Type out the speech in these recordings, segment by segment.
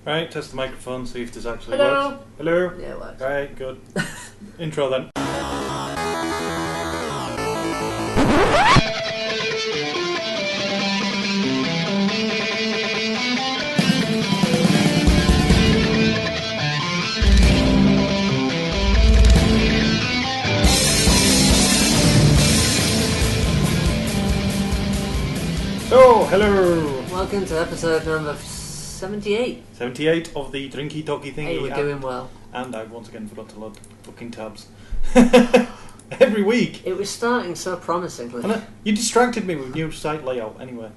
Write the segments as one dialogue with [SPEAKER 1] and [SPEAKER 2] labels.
[SPEAKER 1] Right, test the microphone, see if this actually
[SPEAKER 2] Hello.
[SPEAKER 1] works. Hello?
[SPEAKER 2] Yeah, it works.
[SPEAKER 1] Right, good. Intro then. So, hello!
[SPEAKER 2] Welcome to episode number 78.
[SPEAKER 1] 78 of the Drinky Talky Thingy.
[SPEAKER 2] Hey, we're doing well.
[SPEAKER 1] And I once again forgot to load fucking tabs. Every week.
[SPEAKER 2] It was starting so promisingly.
[SPEAKER 1] You distracted me with new site layout anyway.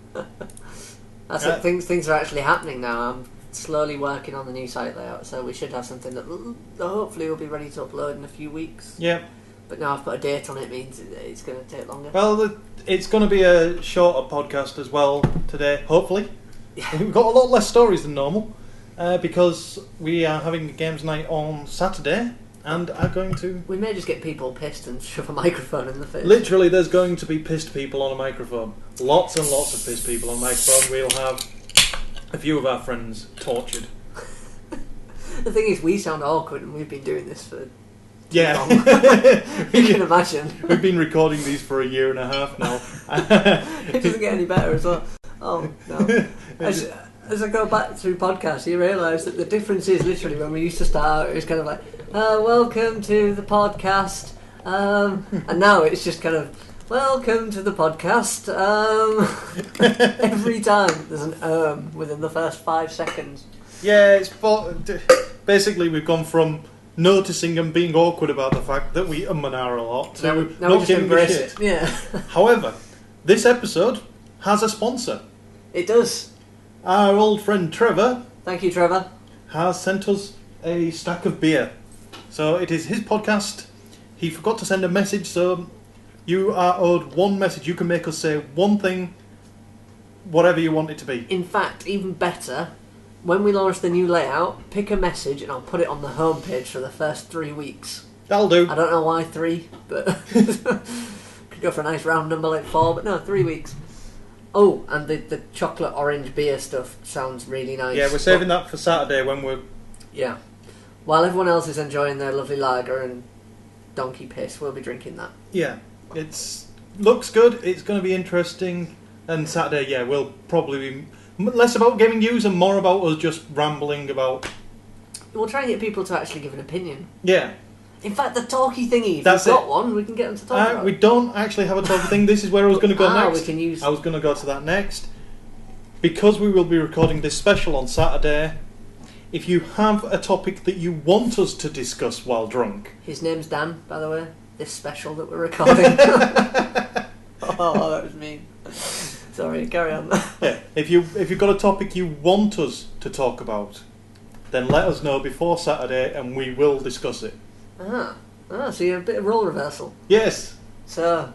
[SPEAKER 2] That's it. Things are actually happening now. I'm slowly working on the new site layout, so we should have something that hopefully will be ready to upload in a few weeks.
[SPEAKER 1] Yeah.
[SPEAKER 2] But now I've put a date on it, means it's going to take longer.
[SPEAKER 1] Well, it's going to be a shorter podcast as well today, hopefully. We've got a lot less stories than normal because we are having a games night on Saturday and are going to...
[SPEAKER 2] We may just get people pissed and shove a microphone in the face.
[SPEAKER 1] Literally, there's going to be pissed people on a microphone. Lots and lots of pissed people on a microphone. We'll have a few of our friends tortured.
[SPEAKER 2] The thing is, we sound awkward and we've been doing this for...
[SPEAKER 1] Yeah.
[SPEAKER 2] You can imagine.
[SPEAKER 1] We've been recording these for a year and a half now.
[SPEAKER 2] It doesn't get any better as well. Oh, no. As I go back through podcasts, you realise that the difference is literally when we used to start out, it was kind of like, welcome to the podcast. And now it's just kind of, welcome to the podcast. Every time there's an within the first 5 seconds.
[SPEAKER 1] Yeah, basically we've gone from noticing and being awkward about the fact that we and a lot to
[SPEAKER 2] now
[SPEAKER 1] not
[SPEAKER 2] we just
[SPEAKER 1] giving a
[SPEAKER 2] embrace
[SPEAKER 1] shit.
[SPEAKER 2] it. Yeah.
[SPEAKER 1] However, this episode has a sponsor.
[SPEAKER 2] It does.
[SPEAKER 1] Our old friend Trevor.
[SPEAKER 2] Thank you, Trevor.
[SPEAKER 1] Has sent us a stack of beer. So it is his podcast. He forgot to send a message, so you are owed one message. You can make us say one thing, whatever you want it to be.
[SPEAKER 2] In fact, even better, when we launch the new layout, pick a message and I'll put it on the homepage for the first 3 weeks.
[SPEAKER 1] That'll do.
[SPEAKER 2] I don't know why 3, but could go for a nice round number like 4, but no, 3 weeks. Oh, and the chocolate orange beer stuff sounds really nice.
[SPEAKER 1] Yeah, we're saving that for Saturday when we're...
[SPEAKER 2] Yeah. While everyone else is enjoying their lovely lager and donkey piss, we'll be drinking that.
[SPEAKER 1] Yeah, looks good, it's going to be interesting, and Saturday, yeah, we'll probably be less about gaming news and more about us just rambling about...
[SPEAKER 2] We'll try and get people to actually give an opinion.
[SPEAKER 1] Yeah.
[SPEAKER 2] In fact, the talky thingy, if
[SPEAKER 1] That's
[SPEAKER 2] we've got
[SPEAKER 1] it.
[SPEAKER 2] one, we can get them to talk about
[SPEAKER 1] We
[SPEAKER 2] it.
[SPEAKER 1] don't actually have a talking thing. This is where I was going to go next.
[SPEAKER 2] We can use...
[SPEAKER 1] I was going to go to that next. Because we will be recording this special on Saturday, if you have a topic that you want us to discuss while drunk...
[SPEAKER 2] His name's Dan, by the way. This special that we're recording. Oh, that was mean. Sorry, carry on.
[SPEAKER 1] Yeah, if you've got a topic you want us to talk about, then let us know before Saturday and we will discuss it.
[SPEAKER 2] So you're a bit of role reversal.
[SPEAKER 1] Yes.
[SPEAKER 2] So,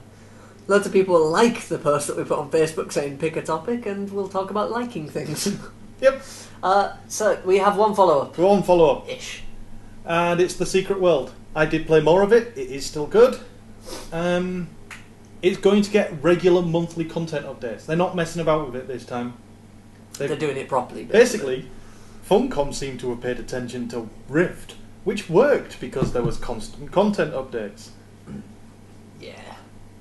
[SPEAKER 2] loads of people like the post that we put on Facebook saying pick a topic and we'll talk about liking things.
[SPEAKER 1] Yep.
[SPEAKER 2] So, we have one follow-up.
[SPEAKER 1] One follow-up.
[SPEAKER 2] Ish.
[SPEAKER 1] And it's The Secret World. I did play more of it. It is still good. It's going to get regular monthly content updates. They're not messing about with it this time.
[SPEAKER 2] They're doing it properly.
[SPEAKER 1] Basically, Funcom seemed to have paid attention to Rift, which worked because there was constant content updates.
[SPEAKER 2] Yeah.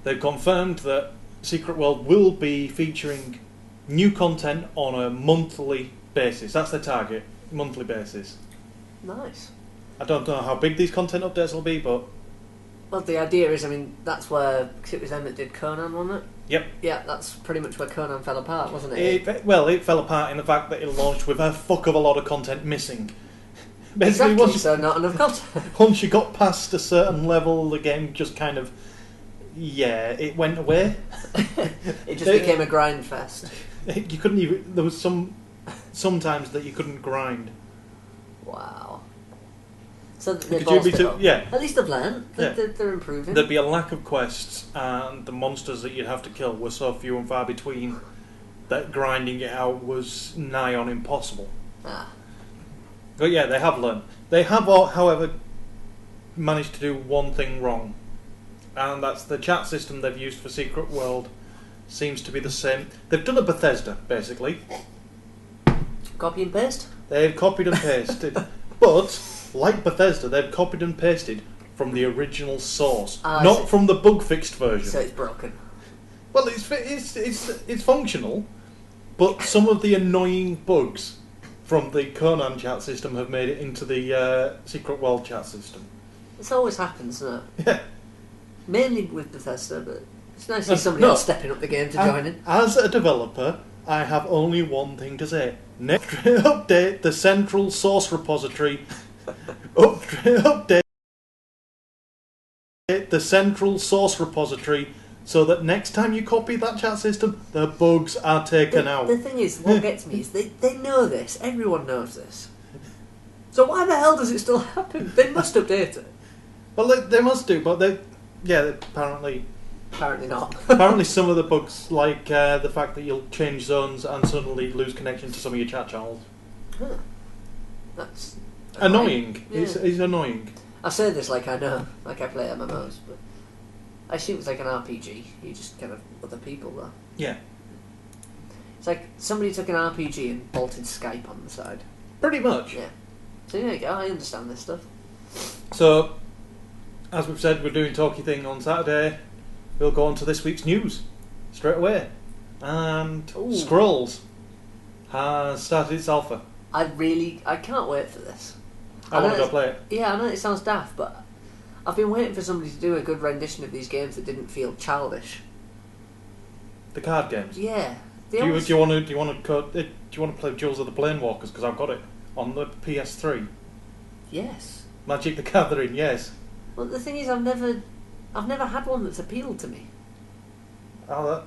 [SPEAKER 1] They've confirmed that Secret World will be featuring new content on a monthly basis. That's their target, monthly basis.
[SPEAKER 2] Nice.
[SPEAKER 1] I don't know how big these content updates will be, but...
[SPEAKER 2] Well, the idea is, that's where... Because it was them that did Conan, wasn't it?
[SPEAKER 1] Yep.
[SPEAKER 2] Yeah, that's pretty much where Conan fell apart, wasn't it?
[SPEAKER 1] It fell apart in the fact that it launched with a fuck of a lot of content missing.
[SPEAKER 2] Basically, so not enough content.
[SPEAKER 1] Once you got past a certain level, the game just kind of... Yeah, it went away.
[SPEAKER 2] It just became a grind fest.
[SPEAKER 1] You couldn't even... There was sometimes that you couldn't grind.
[SPEAKER 2] Wow. So they've at least they've learned. They're improving.
[SPEAKER 1] There'd be a lack of quests, and the monsters that you'd have to kill were so few and far between that grinding it out was nigh on impossible. But yeah, they have learned. They have, however, managed to do one thing wrong, and that's the chat system they've used for Secret World seems to be the same. They've done a Bethesda, basically.
[SPEAKER 2] Copy and paste?
[SPEAKER 1] They've copied and pasted. But, like Bethesda, they've copied and pasted from the original source, not from the bug-fixed version.
[SPEAKER 2] So it's broken.
[SPEAKER 1] Well, it's functional, but some of the annoying bugs from the Conan chat system have made it into the Secret World chat system.
[SPEAKER 2] This always happens, doesn't it?
[SPEAKER 1] Yeah.
[SPEAKER 2] Mainly with Bethesda, but it's nice to see somebody else stepping up the game to join in.
[SPEAKER 1] As a developer, I have only one thing to say. Next, update the central source repository. Update the central source repository so that next time you copy that chat system, the bugs are taken out.
[SPEAKER 2] The thing is, what gets me is they know this. Everyone knows this. So why the hell does it still happen? They must update it.
[SPEAKER 1] Well, they must do, but apparently
[SPEAKER 2] not.
[SPEAKER 1] Apparently some of the bugs, like the fact that you'll change zones and suddenly lose connection to some of your chat channels.
[SPEAKER 2] Huh. That's
[SPEAKER 1] annoying.
[SPEAKER 2] Yeah.
[SPEAKER 1] It's annoying.
[SPEAKER 2] I say this like I know, like I play MMOs, but I assume it's like an RPG. You just kind of other people though.
[SPEAKER 1] Yeah.
[SPEAKER 2] It's like somebody took an RPG and bolted Skype on the side.
[SPEAKER 1] Pretty much.
[SPEAKER 2] Yeah. So there you go, I understand this stuff.
[SPEAKER 1] So, as we've said, we're doing Talky Thing on Saturday. We'll go on to this week's news straight away. And Scrolls has started its alpha.
[SPEAKER 2] I can't wait for this.
[SPEAKER 1] I want to go play it.
[SPEAKER 2] Yeah, I know it sounds daft, but I've been waiting for somebody to do a good rendition of these games that didn't feel childish.
[SPEAKER 1] The card games.
[SPEAKER 2] Yeah.
[SPEAKER 1] Do you want to play Jewels of the Planewalkers? Because I've got it on the PS3.
[SPEAKER 2] Yes.
[SPEAKER 1] Magic the Gathering. Yes.
[SPEAKER 2] Well, the thing is, I've never had one that's appealed to me.
[SPEAKER 1] Oh,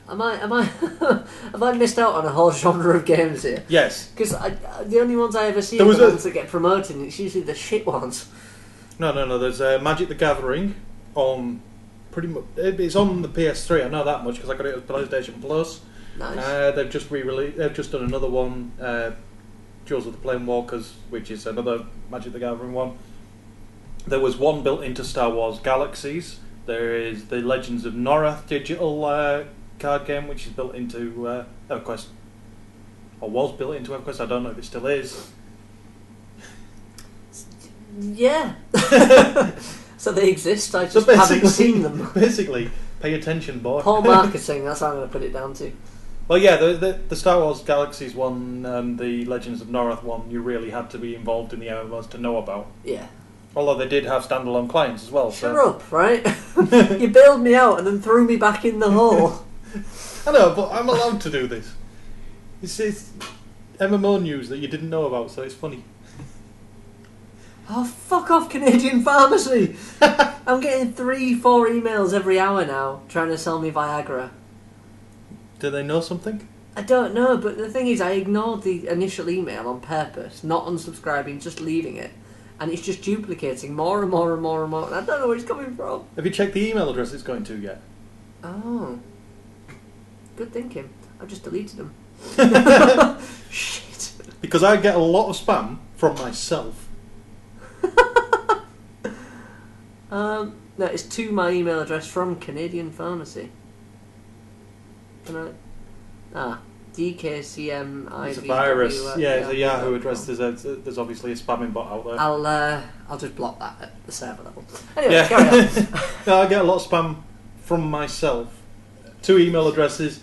[SPEAKER 2] Am I have I missed out on a whole genre of games here?
[SPEAKER 1] Yes.
[SPEAKER 2] Because the only ones I ever see are the ones that get promoted, and it's usually the shit ones.
[SPEAKER 1] No. There's Magic the Gathering on pretty much. It's on the PS3. I know that much because I got it as PlayStation Plus.
[SPEAKER 2] Nice.
[SPEAKER 1] They've just re-released. They've just done another one, Jewels of the Planewalkers, which is another Magic the Gathering one. There was one built into Star Wars Galaxies. There is the Legends of Norath digital card game, which is built into EverQuest, or was built into EverQuest. I don't know if it still is.
[SPEAKER 2] Yeah. So they exist. I just haven't seen them.
[SPEAKER 1] Basically, pay attention, boy.
[SPEAKER 2] Poor marketing. That's what I'm going to put it down to.
[SPEAKER 1] Well, yeah, the Star Wars Galaxies one and the Legends of Norath one, you really had to be involved in the MMOs to know about.
[SPEAKER 2] Yeah.
[SPEAKER 1] Although they did have standalone clients as well.
[SPEAKER 2] Shut up, right? You bailed me out and then threw me back in the hole.
[SPEAKER 1] I know, but I'm allowed to do this. It's MMO news that you didn't know about, so it's funny.
[SPEAKER 2] Oh, fuck off, Canadian Pharmacy! I'm getting 3-4 emails every hour now trying to sell me Viagra.
[SPEAKER 1] Do they know something?
[SPEAKER 2] I don't know, but the thing is, I ignored the initial email on purpose, not unsubscribing, just leaving it. And it's just duplicating more and more and more and more, and I don't know where it's coming from.
[SPEAKER 1] Have you checked the email address it's going to yet?
[SPEAKER 2] Oh. Good thinking. I've just deleted them. Shit.
[SPEAKER 1] Because I get a lot of spam from myself.
[SPEAKER 2] No, it's to my email address from Canadian Pharmacy. DKCMIVW.
[SPEAKER 1] It's a virus. Yeah, it's a Yahoo address. There's obviously a spamming bot out there.
[SPEAKER 2] I'll just block that at the server level. Anyway, carry on.
[SPEAKER 1] No, I get a lot of spam from myself to email addresses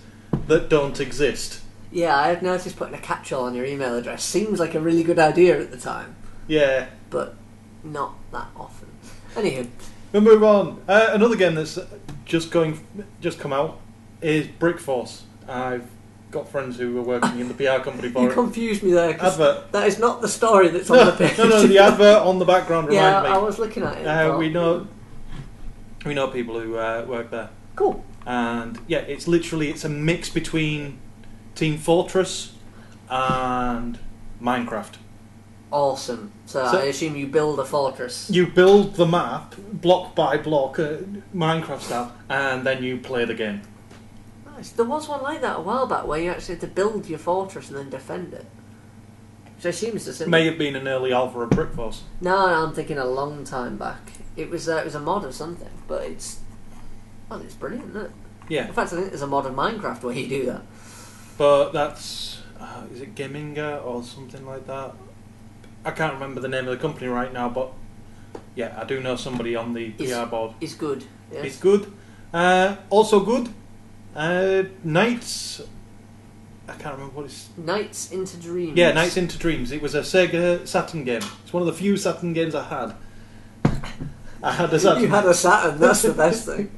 [SPEAKER 1] that don't exist.
[SPEAKER 2] Yeah, I've noticed putting a catch-all on your email address come like a really good idea at the time.
[SPEAKER 1] Yeah.
[SPEAKER 2] But not that often. Anywho.
[SPEAKER 1] We'll move on. Another game that's just come out is Brickforce. I've got friends who are working in the PR company for it.
[SPEAKER 2] You confused me there.
[SPEAKER 1] Advert.
[SPEAKER 2] That is not the story that's on the page.
[SPEAKER 1] No, the advert on the background reminded me.
[SPEAKER 2] Yeah, I was looking at it.
[SPEAKER 1] We know people who work there.
[SPEAKER 2] Cool.
[SPEAKER 1] And yeah, it's a mix between Team Fortress and Minecraft.
[SPEAKER 2] Awesome. So I assume you build a fortress.
[SPEAKER 1] You build the map block by block, Minecraft style, and then you play the game.
[SPEAKER 2] Nice. There was one like that a while back where you actually had to build your fortress and then defend it. Which I assume is the same.
[SPEAKER 1] May have been an early alpha of Brickforce.
[SPEAKER 2] No, I'm thinking a long time back. It was a mod of something, but it's brilliant, isn't it?
[SPEAKER 1] Yeah.
[SPEAKER 2] In fact, I think there's a mod of Minecraft where you do that.
[SPEAKER 1] But that's is it Gaminga or something like that? I can't remember the name of the company right now, but yeah, I do know somebody on the PR board.
[SPEAKER 2] It's good. Yes.
[SPEAKER 1] It's good. Also good. Nights. I can't remember what it's.
[SPEAKER 2] Nights into Dreams.
[SPEAKER 1] Yeah, Nights into Dreams. It was a Sega Saturn game. It's one of the few Saturn games I had. I had a Saturn.
[SPEAKER 2] You had a Saturn. That's the best thing.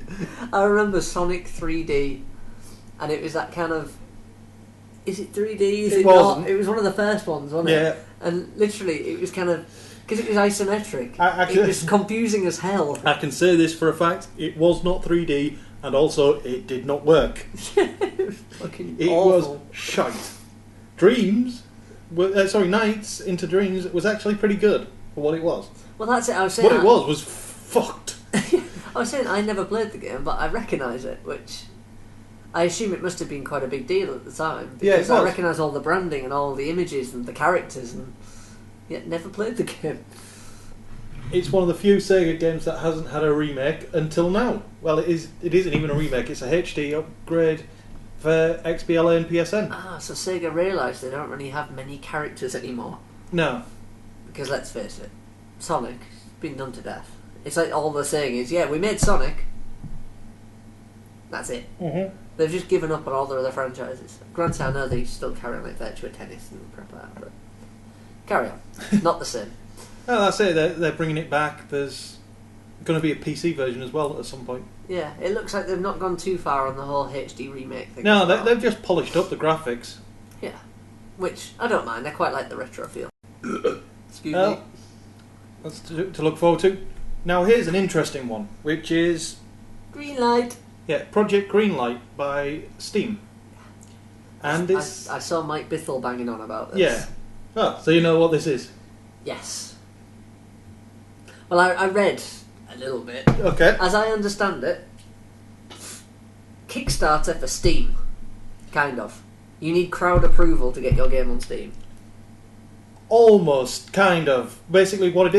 [SPEAKER 2] I remember Sonic 3D, and it was that kind of. Is it 3D? Is it
[SPEAKER 1] wasn't.
[SPEAKER 2] not? It was one of the first ones, wasn't
[SPEAKER 1] Yeah.
[SPEAKER 2] it? And literally, it was kind of because it was isometric.
[SPEAKER 1] I
[SPEAKER 2] it was confusing as hell.
[SPEAKER 1] I can say this for a fact: it was not 3D, and also it did not work.
[SPEAKER 2] It was fucking
[SPEAKER 1] It
[SPEAKER 2] awful.
[SPEAKER 1] was shite. Nights into Dreams was actually pretty good for what it was.
[SPEAKER 2] Well, that's it. I was saying
[SPEAKER 1] What it was fucked.
[SPEAKER 2] I was saying I never played the game, but I recognise it, which I assume it must have been quite a big deal at the time.
[SPEAKER 1] Yeah, it
[SPEAKER 2] Because I
[SPEAKER 1] was.
[SPEAKER 2] recognise all the branding and all the images and the characters, and yet never played the game.
[SPEAKER 1] It's one of the few Sega games that hasn't had a remake until now. Well, it isn't even a remake. It's a HD upgrade for XBLA and PSN.
[SPEAKER 2] Ah, so Sega realised they don't really have many characters anymore.
[SPEAKER 1] No.
[SPEAKER 2] Because let's face it, Sonic's been done to death. It's like all they're saying is, yeah, we made Sonic. That's it.
[SPEAKER 1] Mm-hmm.
[SPEAKER 2] They've just given up on all their other franchises. Granted, I know they still carry on like Virtua Tennis and crap like that, but carry on. Not the same.
[SPEAKER 1] Oh, that's it. They're bringing it back. There's going to be a PC version as well at some point.
[SPEAKER 2] Yeah, it looks like they've not gone too far on the whole HD remake thing.
[SPEAKER 1] No,
[SPEAKER 2] as well.
[SPEAKER 1] they've just polished up the graphics.
[SPEAKER 2] Yeah, which I don't mind. I quite like the retro feel. Excuse
[SPEAKER 1] Well,
[SPEAKER 2] me.
[SPEAKER 1] that's to look forward to. Now, here's an interesting one, which is
[SPEAKER 2] Green light.
[SPEAKER 1] Project Greenlight by Steam. And it's
[SPEAKER 2] I saw Mike Bithell banging on about this.
[SPEAKER 1] yeah. Oh, so you know what this is?
[SPEAKER 2] Yes. Well, I read a little bit.
[SPEAKER 1] Okay.
[SPEAKER 2] As I understand it, Kickstarter for Steam, kind of. You need crowd approval to get your game on Steam.
[SPEAKER 1] Almost, kind of. Basically, what it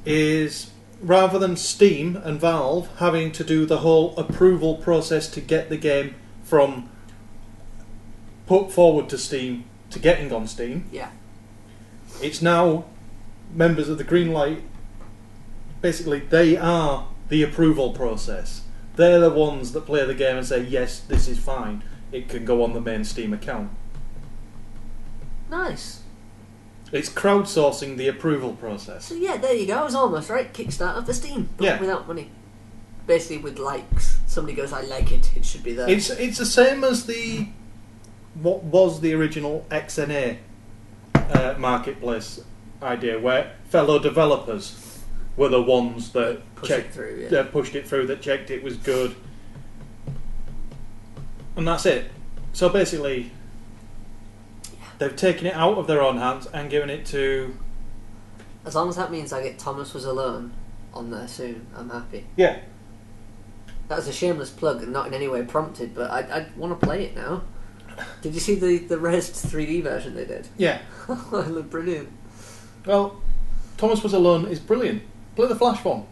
[SPEAKER 1] is rather than Steam and Valve having to do the whole approval process to get the game from put forward to Steam to getting on Steam,
[SPEAKER 2] Yeah.
[SPEAKER 1] it's now members of the Greenlight. Basically, they are the approval process. They're the ones that play the game and say, yes, this is fine. It can go on the main Steam account.
[SPEAKER 2] Nice.
[SPEAKER 1] It's crowdsourcing the approval process.
[SPEAKER 2] So yeah, there you go. I was almost right. Kickstarter for Steam, but
[SPEAKER 1] Yeah.
[SPEAKER 2] without money. Basically with likes. Somebody goes, I like it. It should be there.
[SPEAKER 1] It's the same as what was the original XNA marketplace idea, where fellow developers were the ones that
[SPEAKER 2] Push it through, yeah.
[SPEAKER 1] pushed it through, that checked it was good, and that's it. So basically, they've taken it out of their own hands and given it to.
[SPEAKER 2] As long as that means I get Thomas Was Alone on there soon, I'm happy.
[SPEAKER 1] Yeah.
[SPEAKER 2] That was a shameless plug and not in any way prompted, but I want to play it now. Did you see the raised 3D version they did?
[SPEAKER 1] Yeah.
[SPEAKER 2] It looked brilliant.
[SPEAKER 1] Well, Thomas Was Alone is brilliant. Play the Flash one.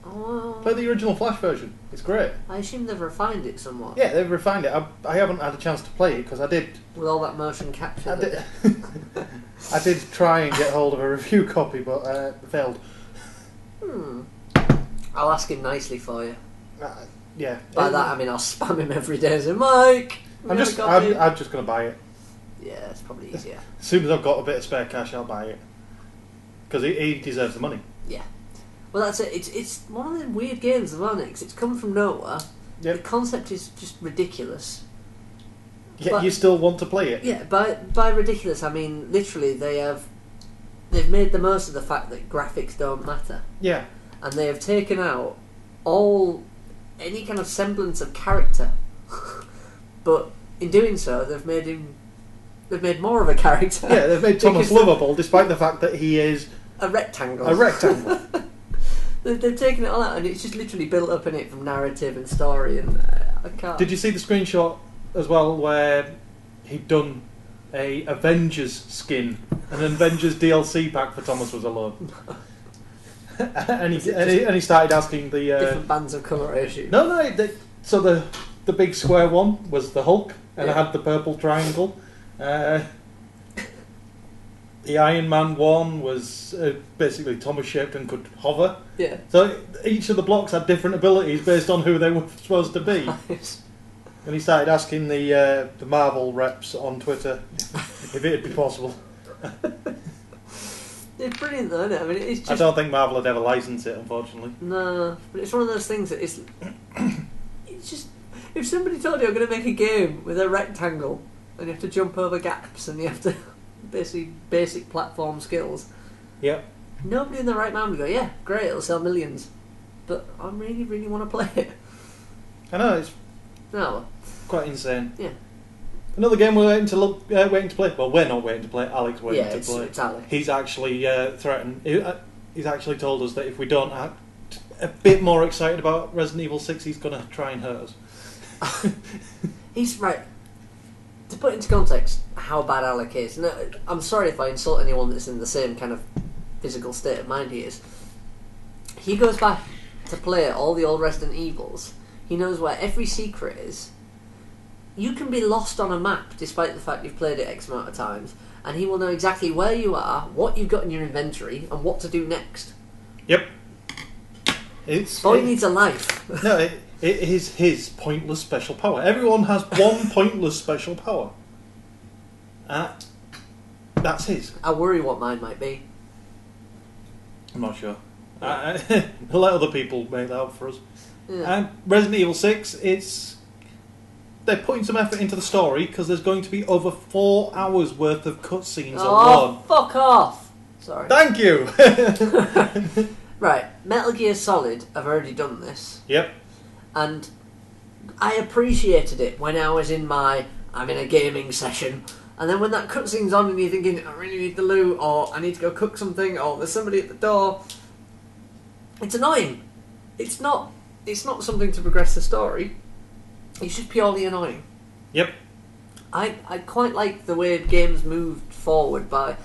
[SPEAKER 2] Oh,
[SPEAKER 1] Play the original Flash version. It's great.
[SPEAKER 2] I assume they've refined it somewhat.
[SPEAKER 1] Yeah, they've refined it. I haven't had a chance to play it because I did.
[SPEAKER 2] With all that motion capture.
[SPEAKER 1] I did try and get hold of a review copy, but failed.
[SPEAKER 2] I'll ask him nicely for you.
[SPEAKER 1] Yeah.
[SPEAKER 2] By that I mean I'll spam him every day and say, Mike!
[SPEAKER 1] I'm just going to buy it.
[SPEAKER 2] Yeah, it's probably easier.
[SPEAKER 1] As soon as I've got a bit of spare cash, I'll buy it. Because he deserves the money.
[SPEAKER 2] Yeah. Well, that's it. It's one of the weird games as well, Nick, 'cause it's come from nowhere.
[SPEAKER 1] Yep.
[SPEAKER 2] The concept is just ridiculous.
[SPEAKER 1] Yet
[SPEAKER 2] But-
[SPEAKER 1] you still want to play it.
[SPEAKER 2] Yeah, by ridiculous, I mean literally they've made the most of the fact that graphics don't matter.
[SPEAKER 1] Yeah.
[SPEAKER 2] And they have taken out any kind of semblance of character. But in doing so, they've made more of a character.
[SPEAKER 1] Yeah, they've made Thomas
[SPEAKER 2] Because
[SPEAKER 1] lovable, despite the fact that he is
[SPEAKER 2] a rectangle.
[SPEAKER 1] a rectangle.
[SPEAKER 2] They've taken it all out, and it's just literally built up in it from narrative and story, and I can't.
[SPEAKER 1] Did you see the screenshot as well where he'd done a Avengers skin, an Avengers DLC pack for Thomas Was Alone? and he started asking the
[SPEAKER 2] different bands of coloration.
[SPEAKER 1] so the big square one was the Hulk, and
[SPEAKER 2] Yeah.
[SPEAKER 1] it had the purple triangle, The Iron Man one was basically Thomas shaped and could hover.
[SPEAKER 2] Yeah.
[SPEAKER 1] So each of the blocks had different abilities based on who they were supposed to be.
[SPEAKER 2] Nice.
[SPEAKER 1] And he started asking the Marvel reps on Twitter if it'd be possible.
[SPEAKER 2] It's brilliant though, isn't it? I mean, it's just...
[SPEAKER 1] I don't think Marvel would ever license it, unfortunately.
[SPEAKER 2] No, but it's one of those things that it's just... If somebody told you I'm going to make a game with a rectangle and you have to jump over gaps and you have to... basically basic platform skills.
[SPEAKER 1] Yep.
[SPEAKER 2] Nobody in their right mind would go, yeah, great, it'll sell millions. But I really, really want to play it.
[SPEAKER 1] I know, it's
[SPEAKER 2] No.
[SPEAKER 1] quite insane.
[SPEAKER 2] Yeah.
[SPEAKER 1] Another game we're waiting to play. Well, we're not waiting to play. Alex waiting to play.
[SPEAKER 2] It's Alex.
[SPEAKER 1] He's actually threatened. He's actually told us that if we don't act a bit more excited about Resident Evil 6, he's going to try and hurt us.
[SPEAKER 2] He's right. To put into context how bad Alec is, and I'm sorry if I insult anyone that's in the same kind of physical state of mind he is. He goes back to play all the old Resident Evils. He knows where every secret is. You can be lost on a map despite the fact you've played it X amount of times, and he will know exactly where you are, what you've got in your inventory, and what to do next.
[SPEAKER 1] Yep.
[SPEAKER 2] Boy needs a life.
[SPEAKER 1] No, it is his pointless special power. Everyone has one pointless special power. That's his.
[SPEAKER 2] I worry what mine might be.
[SPEAKER 1] I'm not sure. We'll let other people make that up for us.
[SPEAKER 2] Yeah.
[SPEAKER 1] Resident Evil 6, they're putting some effort into the story because there's going to be over 4 hours worth of cutscenes alone.
[SPEAKER 2] Fuck off! Sorry.
[SPEAKER 1] Thank you!
[SPEAKER 2] Right, Metal Gear Solid have already done this.
[SPEAKER 1] Yep.
[SPEAKER 2] And I appreciated it when I was I'm in a gaming session, and then when that cutscene's on and you're thinking, I really need the loot, or I need to go cook something, or there's somebody at the door, it's annoying. It's not something to progress the story. It's just purely annoying.
[SPEAKER 1] Yep.
[SPEAKER 2] I quite like the way games moved forward by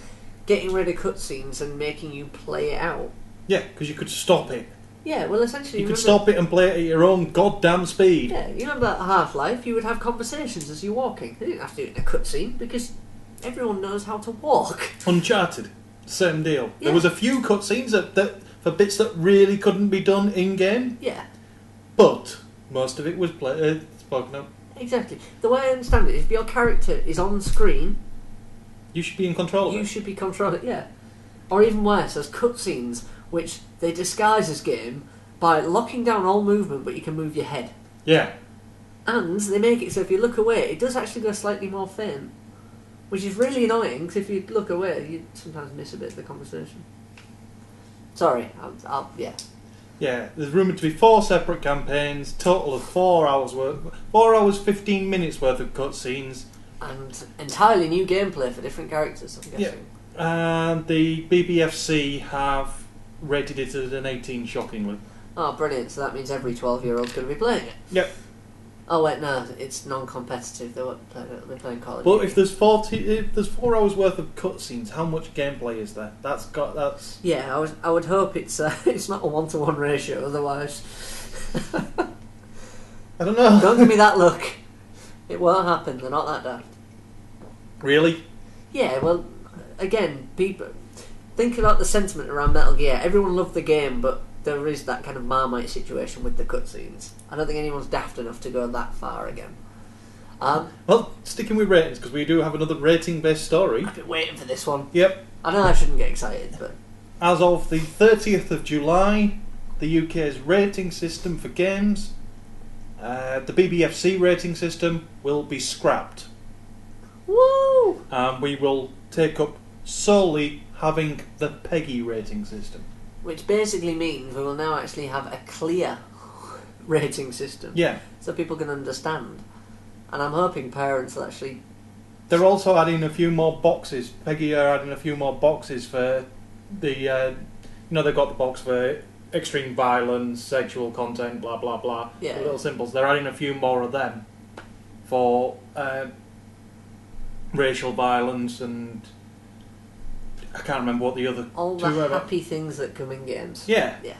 [SPEAKER 2] getting rid of cutscenes and making you play it out.
[SPEAKER 1] Yeah, because you could stop it.
[SPEAKER 2] Yeah, well, essentially...
[SPEAKER 1] You could stop it and play it at your own goddamn speed.
[SPEAKER 2] Yeah, you remember Half-Life? You would have conversations as you're walking. They didn't have to do it in a cutscene, because everyone knows how to walk.
[SPEAKER 1] Uncharted, same deal.
[SPEAKER 2] Yeah.
[SPEAKER 1] There was a few cutscenes that for bits that really couldn't be done in-game,
[SPEAKER 2] Yeah.
[SPEAKER 1] but most of it was spoken up.
[SPEAKER 2] Exactly. The way I understand it is if your character is on screen...
[SPEAKER 1] You should be in control of it.
[SPEAKER 2] You should be controlling it, yeah. Or even worse, there's cutscenes which they disguise as game by locking down all movement, but you can move your head.
[SPEAKER 1] Yeah.
[SPEAKER 2] And they make it so if you look away, it does actually go slightly more faint. Which is really annoying, because if you look away, you sometimes miss a bit of the conversation. Sorry, yeah.
[SPEAKER 1] Yeah, there's rumoured to be 4 separate campaigns, total of 4 hours 15 minutes worth of cutscenes.
[SPEAKER 2] And entirely new gameplay for different characters, I'm guessing.
[SPEAKER 1] Yeah. And the BBFC have rated it as an 18, shockingly.
[SPEAKER 2] Oh, brilliant. So that means every 12-year-old's going to be playing it.
[SPEAKER 1] Yep.
[SPEAKER 2] Oh, wait, no, it's non-competitive. They won't play it. They're playing Call of
[SPEAKER 1] But
[SPEAKER 2] Duty.
[SPEAKER 1] if there's 4 hours worth of cutscenes, how much gameplay is there? That's...
[SPEAKER 2] Yeah, I would hope it's not a 1-to-1 ratio, otherwise...
[SPEAKER 1] I don't know.
[SPEAKER 2] Don't give me that look. It won't happen. They're not that daft.
[SPEAKER 1] Really?
[SPEAKER 2] Yeah, well, again, people... Think about the sentiment around Metal Gear. Everyone loved the game, but there is that kind of Marmite situation with the cutscenes. I don't think anyone's daft enough to go that far again.
[SPEAKER 1] Well, sticking with ratings, because we do have another rating-based story.
[SPEAKER 2] I've been waiting for this one.
[SPEAKER 1] Yep.
[SPEAKER 2] I know I shouldn't get excited, but...
[SPEAKER 1] As of the 30th of July, the UK's rating system for games, the BBFC rating system, will be scrapped.
[SPEAKER 2] Woo!
[SPEAKER 1] We will take up solely having the PEGI rating system.
[SPEAKER 2] Which basically means we will now actually have a clear rating system.
[SPEAKER 1] Yeah.
[SPEAKER 2] So people can understand. And I'm hoping parents will actually...
[SPEAKER 1] They're also adding a few more boxes. PEGI are adding a few more boxes for the... they've got the box for extreme violence, sexual content, blah, blah, blah.
[SPEAKER 2] Yeah.
[SPEAKER 1] The little symbols. They're adding a few more of them for racial violence and... I can't remember what the other
[SPEAKER 2] all
[SPEAKER 1] two
[SPEAKER 2] the
[SPEAKER 1] are.
[SPEAKER 2] happy things that come in games.
[SPEAKER 1] Yeah.
[SPEAKER 2] Yeah.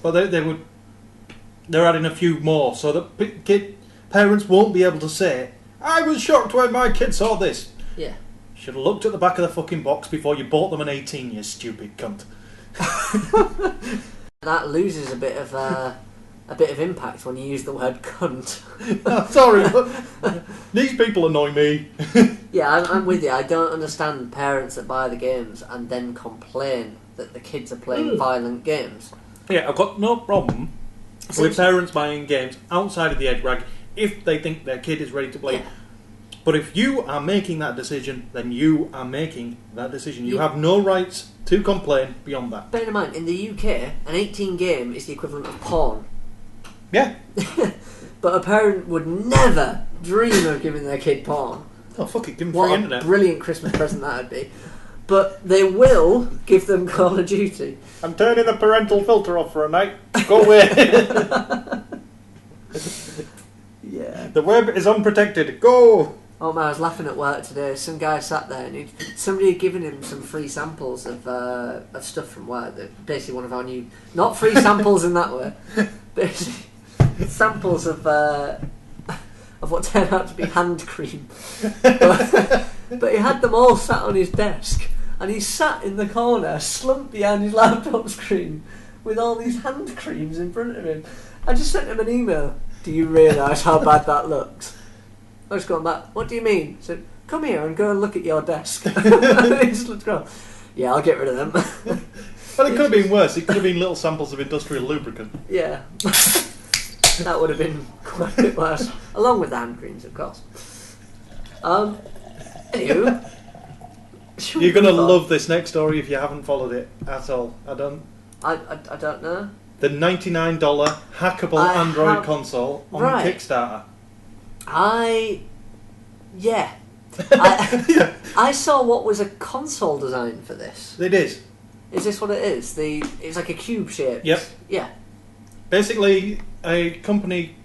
[SPEAKER 1] But they're adding a few more so that parents won't be able to say, I was shocked when my kid saw this.
[SPEAKER 2] Yeah.
[SPEAKER 1] Should have looked at the back of the fucking box before you bought them an 18, you stupid cunt.
[SPEAKER 2] That loses a bit of impact when you use the word cunt.
[SPEAKER 1] Sorry, but these people annoy me.
[SPEAKER 2] Yeah, I'm with you. I don't understand parents that buy the games and then complain that the kids are playing violent games.
[SPEAKER 1] Yeah, I've got no problem with parents buying games outside of the age bracket if they think their kid is ready to play.
[SPEAKER 2] Yeah.
[SPEAKER 1] But if you are making that decision, then you are making that decision. You have no rights to complain beyond that.
[SPEAKER 2] Bear in mind, in the UK, an 18 game is the equivalent of porn.
[SPEAKER 1] Yeah.
[SPEAKER 2] But a parent would never dream of giving their kid porn.
[SPEAKER 1] Oh, fuck it, give them
[SPEAKER 2] What
[SPEAKER 1] free
[SPEAKER 2] a
[SPEAKER 1] internet.
[SPEAKER 2] brilliant Christmas present that would be. But they will give them Call of Duty.
[SPEAKER 1] I'm turning the parental filter off for a night. Go away.
[SPEAKER 2] Yeah.
[SPEAKER 1] The web is unprotected. Go.
[SPEAKER 2] Oh man, I was laughing at work today. Some guy sat there and somebody had given him some free samples of stuff from work. Basically, one of our new, not free samples in that way, basically samples of what turned out to be hand cream. But he had them all sat on his desk, and he sat in the corner, slumped behind his laptop screen, with all these hand creams in front of him. I just sent him an email. Do you realise how bad that looks? I was going back, what do you mean? I said, come here and go and look at your desk. And he just looked around. Yeah, I'll get rid of them.
[SPEAKER 1] Well, it could have been worse. It could have been little samples of industrial lubricant.
[SPEAKER 2] Yeah. That would have been quite a bit worse. Along with the hand creams, of course. Anywho.
[SPEAKER 1] You're going to love this next story if you haven't followed it at all. I don't
[SPEAKER 2] know.
[SPEAKER 1] The $99 hackable Android console on Kickstarter.
[SPEAKER 2] Yeah. I saw what was a console design for this.
[SPEAKER 1] It is.
[SPEAKER 2] Is this what it is? It's like a cube shape.
[SPEAKER 1] Yep.
[SPEAKER 2] Yeah.
[SPEAKER 1] Basically, a company,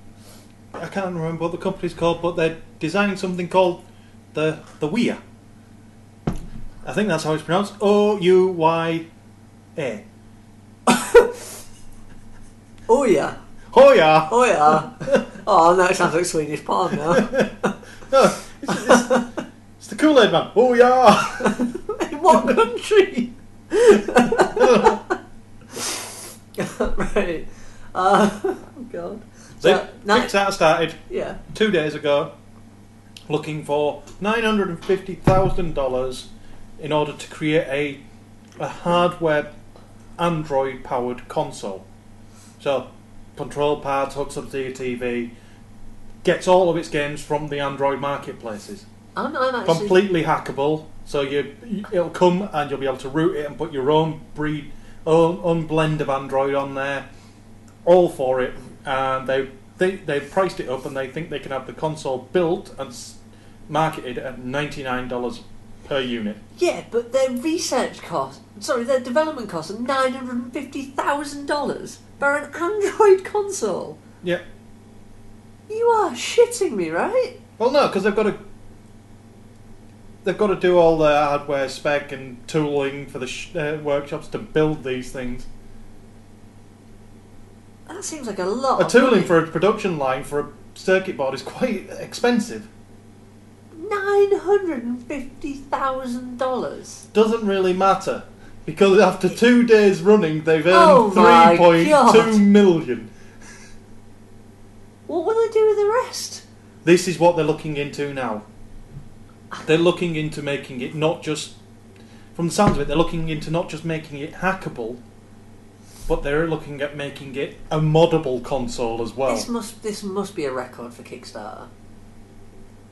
[SPEAKER 1] I can't remember what the company's called, but they're designing something called the Ouya. I think that's how it's pronounced. O-U-Y-A.
[SPEAKER 2] Oh yeah.
[SPEAKER 1] Oh yeah.
[SPEAKER 2] Oh yeah. Oh no, it sounds like Swedish porn now.
[SPEAKER 1] No, it's the Kool-Aid man. Oh yeah.
[SPEAKER 2] In what country? Right. Oh God.
[SPEAKER 1] So Kickstarter started 2 days ago, looking for $950,000 in order to create a hardware Android-powered console. So, control pads, hooks up to your TV, gets all of its games from the Android marketplaces.
[SPEAKER 2] I'm actually
[SPEAKER 1] completely hackable. So it'll come and you'll be able to root it and put your own own blend of Android on there, all for it. And they've priced it up and they think they can have the console built and marketed at $99 per unit.
[SPEAKER 2] Yeah, but their their development costs are $950,000 for an Android console.
[SPEAKER 1] Yeah.
[SPEAKER 2] You are shitting me, right?
[SPEAKER 1] Well, no, because they've got to do all the hardware spec and tooling for the workshops to build these things.
[SPEAKER 2] That seems like a lot.
[SPEAKER 1] Tooling
[SPEAKER 2] money.
[SPEAKER 1] for a production line for a circuit board is quite expensive.
[SPEAKER 2] $950,000.
[SPEAKER 1] Doesn't really matter because after 2 days running, they've earned
[SPEAKER 2] my
[SPEAKER 1] $3.2 million.
[SPEAKER 2] What will they do with the rest?
[SPEAKER 1] This is what they're looking into now. They're looking into making it not just, from the sounds of it, they're looking into not just making it hackable, but they're looking at making it a moddable console as well.
[SPEAKER 2] This must be a record for Kickstarter.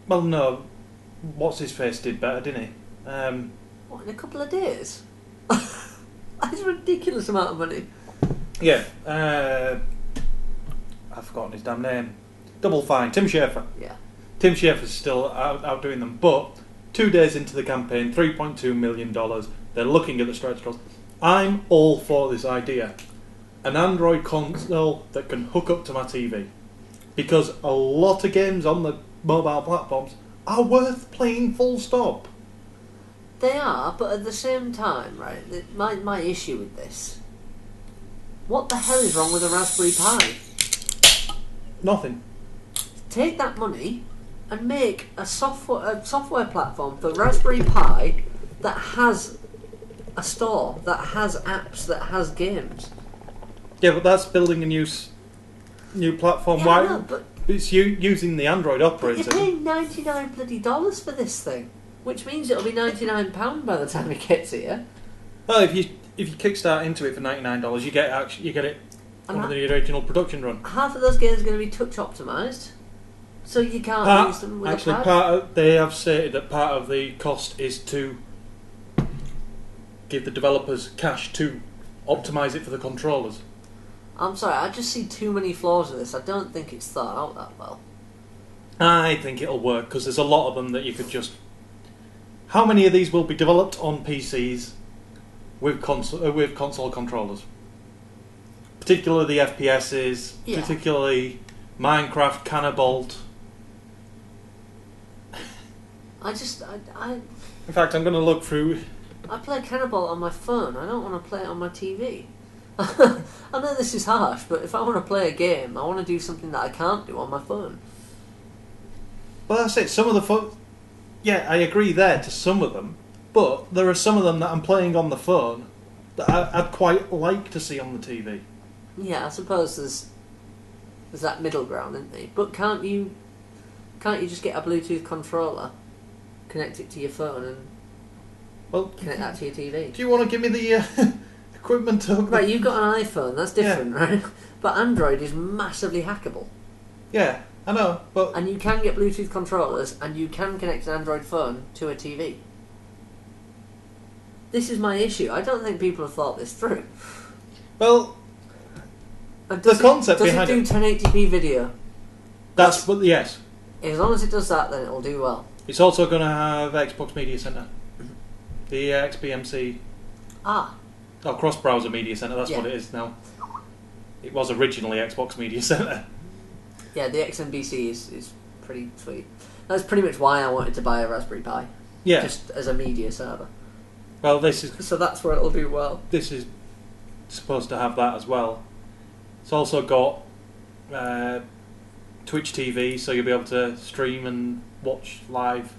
[SPEAKER 1] Well, no. What's his face did better, didn't he?
[SPEAKER 2] What, in a couple of days? That's a ridiculous amount of money.
[SPEAKER 1] Yeah. I've forgotten his damn name. Double Fine. Tim Schafer.
[SPEAKER 2] Yeah.
[SPEAKER 1] Tim Schafer's still outdoing them, but 2 days into the campaign, $3.2 million, they're looking at the stretch goals. I'm all for this idea. An Android console that can hook up to my TV. Because a lot of games on the mobile platforms are worth playing full stop.
[SPEAKER 2] They are, but at the same time, right, my issue with this, what the hell is wrong with a Raspberry Pi?
[SPEAKER 1] Nothing.
[SPEAKER 2] Take that money and make a software platform for Raspberry Pi that has a store, that has apps, that has games.
[SPEAKER 1] Yeah, but that's building a new platform.
[SPEAKER 2] Yeah,
[SPEAKER 1] Why?
[SPEAKER 2] I know, but
[SPEAKER 1] It's using the Android operating
[SPEAKER 2] you're paying $99 for this thing, which means it'll be £99 by the time it gets here.
[SPEAKER 1] Well, if you kickstart into it for $99, you get it under the original production run.
[SPEAKER 2] Half of those games are going to be touch optimised, so you can't use them with a pad.
[SPEAKER 1] They have stated that part of the cost is to give the developers cash to optimise it for the controllers.
[SPEAKER 2] I'm sorry, I just see too many flaws with this. I don't think it's thought out that well.
[SPEAKER 1] I think it'll work because there's a lot of them that you could just. How many of these will be developed on PCs with console controllers? Particularly the FPSs,
[SPEAKER 2] Yeah.
[SPEAKER 1] particularly Minecraft, Cannabolt.
[SPEAKER 2] I
[SPEAKER 1] In fact, I'm going to look through.
[SPEAKER 2] I play Cannibal on my phone. I don't want to play it on my TV. I know this is harsh, but if I want to play a game, I want to do something that I can't do on my phone.
[SPEAKER 1] Well, that's it. Some of the yeah, I agree there to some of them, but there are some of them that I'm playing on the phone that I'd quite like to see on the TV.
[SPEAKER 2] Yeah, I suppose there's that middle ground, isn't there? But can't you just get a Bluetooth controller, connect it to your phone, and connect that to your TV?
[SPEAKER 1] Do you want to give me the equipment to hook?
[SPEAKER 2] Right, you've got an iPhone. That's different, right? But Android is massively hackable.
[SPEAKER 1] Yeah, I know, but
[SPEAKER 2] And you can get Bluetooth controllers, and you can connect an Android phone to a TV. This is my issue. I don't think people have thought this through.
[SPEAKER 1] well, the concept behind
[SPEAKER 2] does it do 1080p video?
[SPEAKER 1] But yes,
[SPEAKER 2] As long as it does that, then it'll do well.
[SPEAKER 1] it's also going to have Xbox Media Center, the XBMC, cross-browser Media Center. That's
[SPEAKER 2] Yeah.
[SPEAKER 1] what it is now. It was originally Xbox Media Center.
[SPEAKER 2] Yeah, the XNBC is pretty sweet. That's pretty much why I wanted to buy a Raspberry Pi.
[SPEAKER 1] Yeah.
[SPEAKER 2] Just as a media server.
[SPEAKER 1] Well,
[SPEAKER 2] So that's where it'll do well.
[SPEAKER 1] this is supposed to have that as well. It's also got Twitch TV, so you'll be able to stream and watch live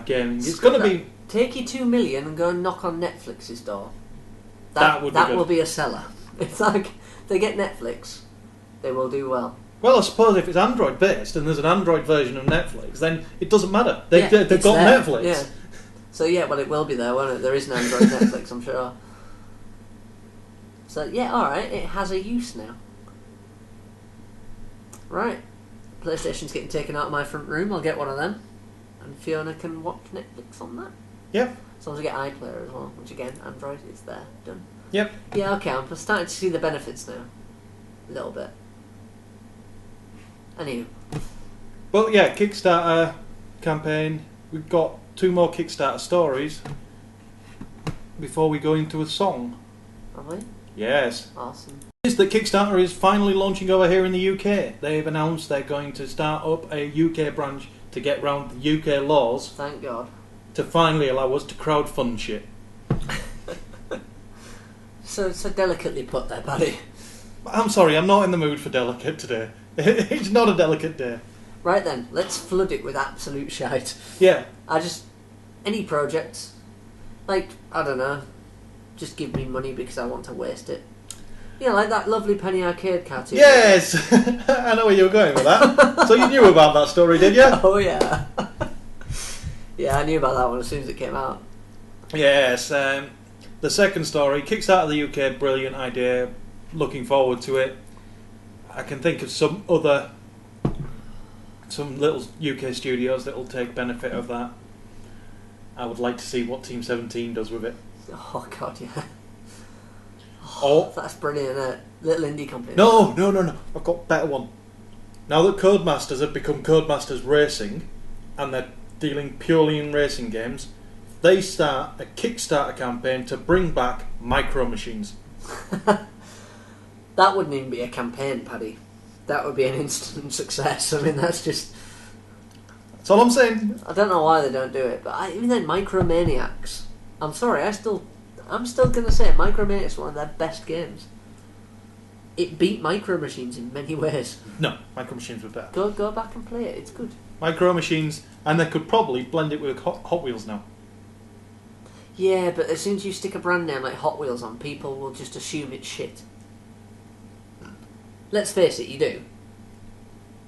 [SPEAKER 1] gaming. It's going to be.
[SPEAKER 2] Take your 2 million and go and knock on Netflix's door.
[SPEAKER 1] That would be good.
[SPEAKER 2] will be a seller. It's like they get Netflix, they will do well.
[SPEAKER 1] Well, I suppose if it's Android based and there's an Android version of Netflix, then it doesn't matter. They've got
[SPEAKER 2] there.
[SPEAKER 1] Netflix.
[SPEAKER 2] Yeah. So yeah, well, it will be there, won't it? There is an Android Netflix, I'm sure. So yeah, all right, it has a use now. Right, PlayStation's getting taken out of my front room. I'll get one of them, and Fiona can watch Netflix on that.
[SPEAKER 1] Yep.
[SPEAKER 2] As long as I get iPlayer as well, which again, Android is there, done.
[SPEAKER 1] Yep.
[SPEAKER 2] Yeah, okay, I'm starting to see the benefits now. A little bit. Anywho.
[SPEAKER 1] Well, yeah, Kickstarter campaign. We've got 2 more Kickstarter stories before we go into a song.
[SPEAKER 2] Have we?
[SPEAKER 1] Yes.
[SPEAKER 2] Awesome.
[SPEAKER 1] Is that Kickstarter is finally launching over here in the UK. They've announced they're going to start up a UK branch to get round the UK laws
[SPEAKER 2] Thank God.
[SPEAKER 1] to finally allow us to crowdfund shit.
[SPEAKER 2] So delicately put there, Paddy.
[SPEAKER 1] I'm sorry, I'm not in the mood for delicate today. It's not a delicate day.
[SPEAKER 2] Right then, let's flood it with absolute shite.
[SPEAKER 1] Yeah.
[SPEAKER 2] Any projects, like, I don't know, just give me money because I want to waste it. Yeah, like that lovely Penny Arcade cartoon.
[SPEAKER 1] Yes! I know where you were going with that. So you knew about that story, did you?
[SPEAKER 2] Oh yeah. Yeah, I knew about that one as soon as it came out.
[SPEAKER 1] Yes. The second story, Kickstarter the UK, brilliant idea. Looking forward to it. I can think of some little UK studios that will take benefit of that. I would like to see what Team 17 does with it.
[SPEAKER 2] Oh God, yeah.
[SPEAKER 1] Oh,
[SPEAKER 2] That's brilliant, isn't it? Little indie company.
[SPEAKER 1] no. I've got a better one. Now that Codemasters have become Codemasters Racing, and they're dealing purely in racing games, they start a Kickstarter campaign to bring back Micro Machines.
[SPEAKER 2] That wouldn't even be a campaign, Paddy. That would be an instant success. I mean, that's just...
[SPEAKER 1] That's all I'm saying.
[SPEAKER 2] I don't know why they don't do it, but even then, Micromaniacs. I'm sorry, I'm still going to say Micromaniacs is one of their best games. It beat Micro Machines in many ways.
[SPEAKER 1] No, Micro Machines were better.
[SPEAKER 2] Go back and play it. It's good.
[SPEAKER 1] Micro Machines, and they could probably blend it with Hot Wheels now.
[SPEAKER 2] Yeah, but as soon as you stick a brand name like Hot Wheels on, people will just assume it's shit. Let's face it, you do.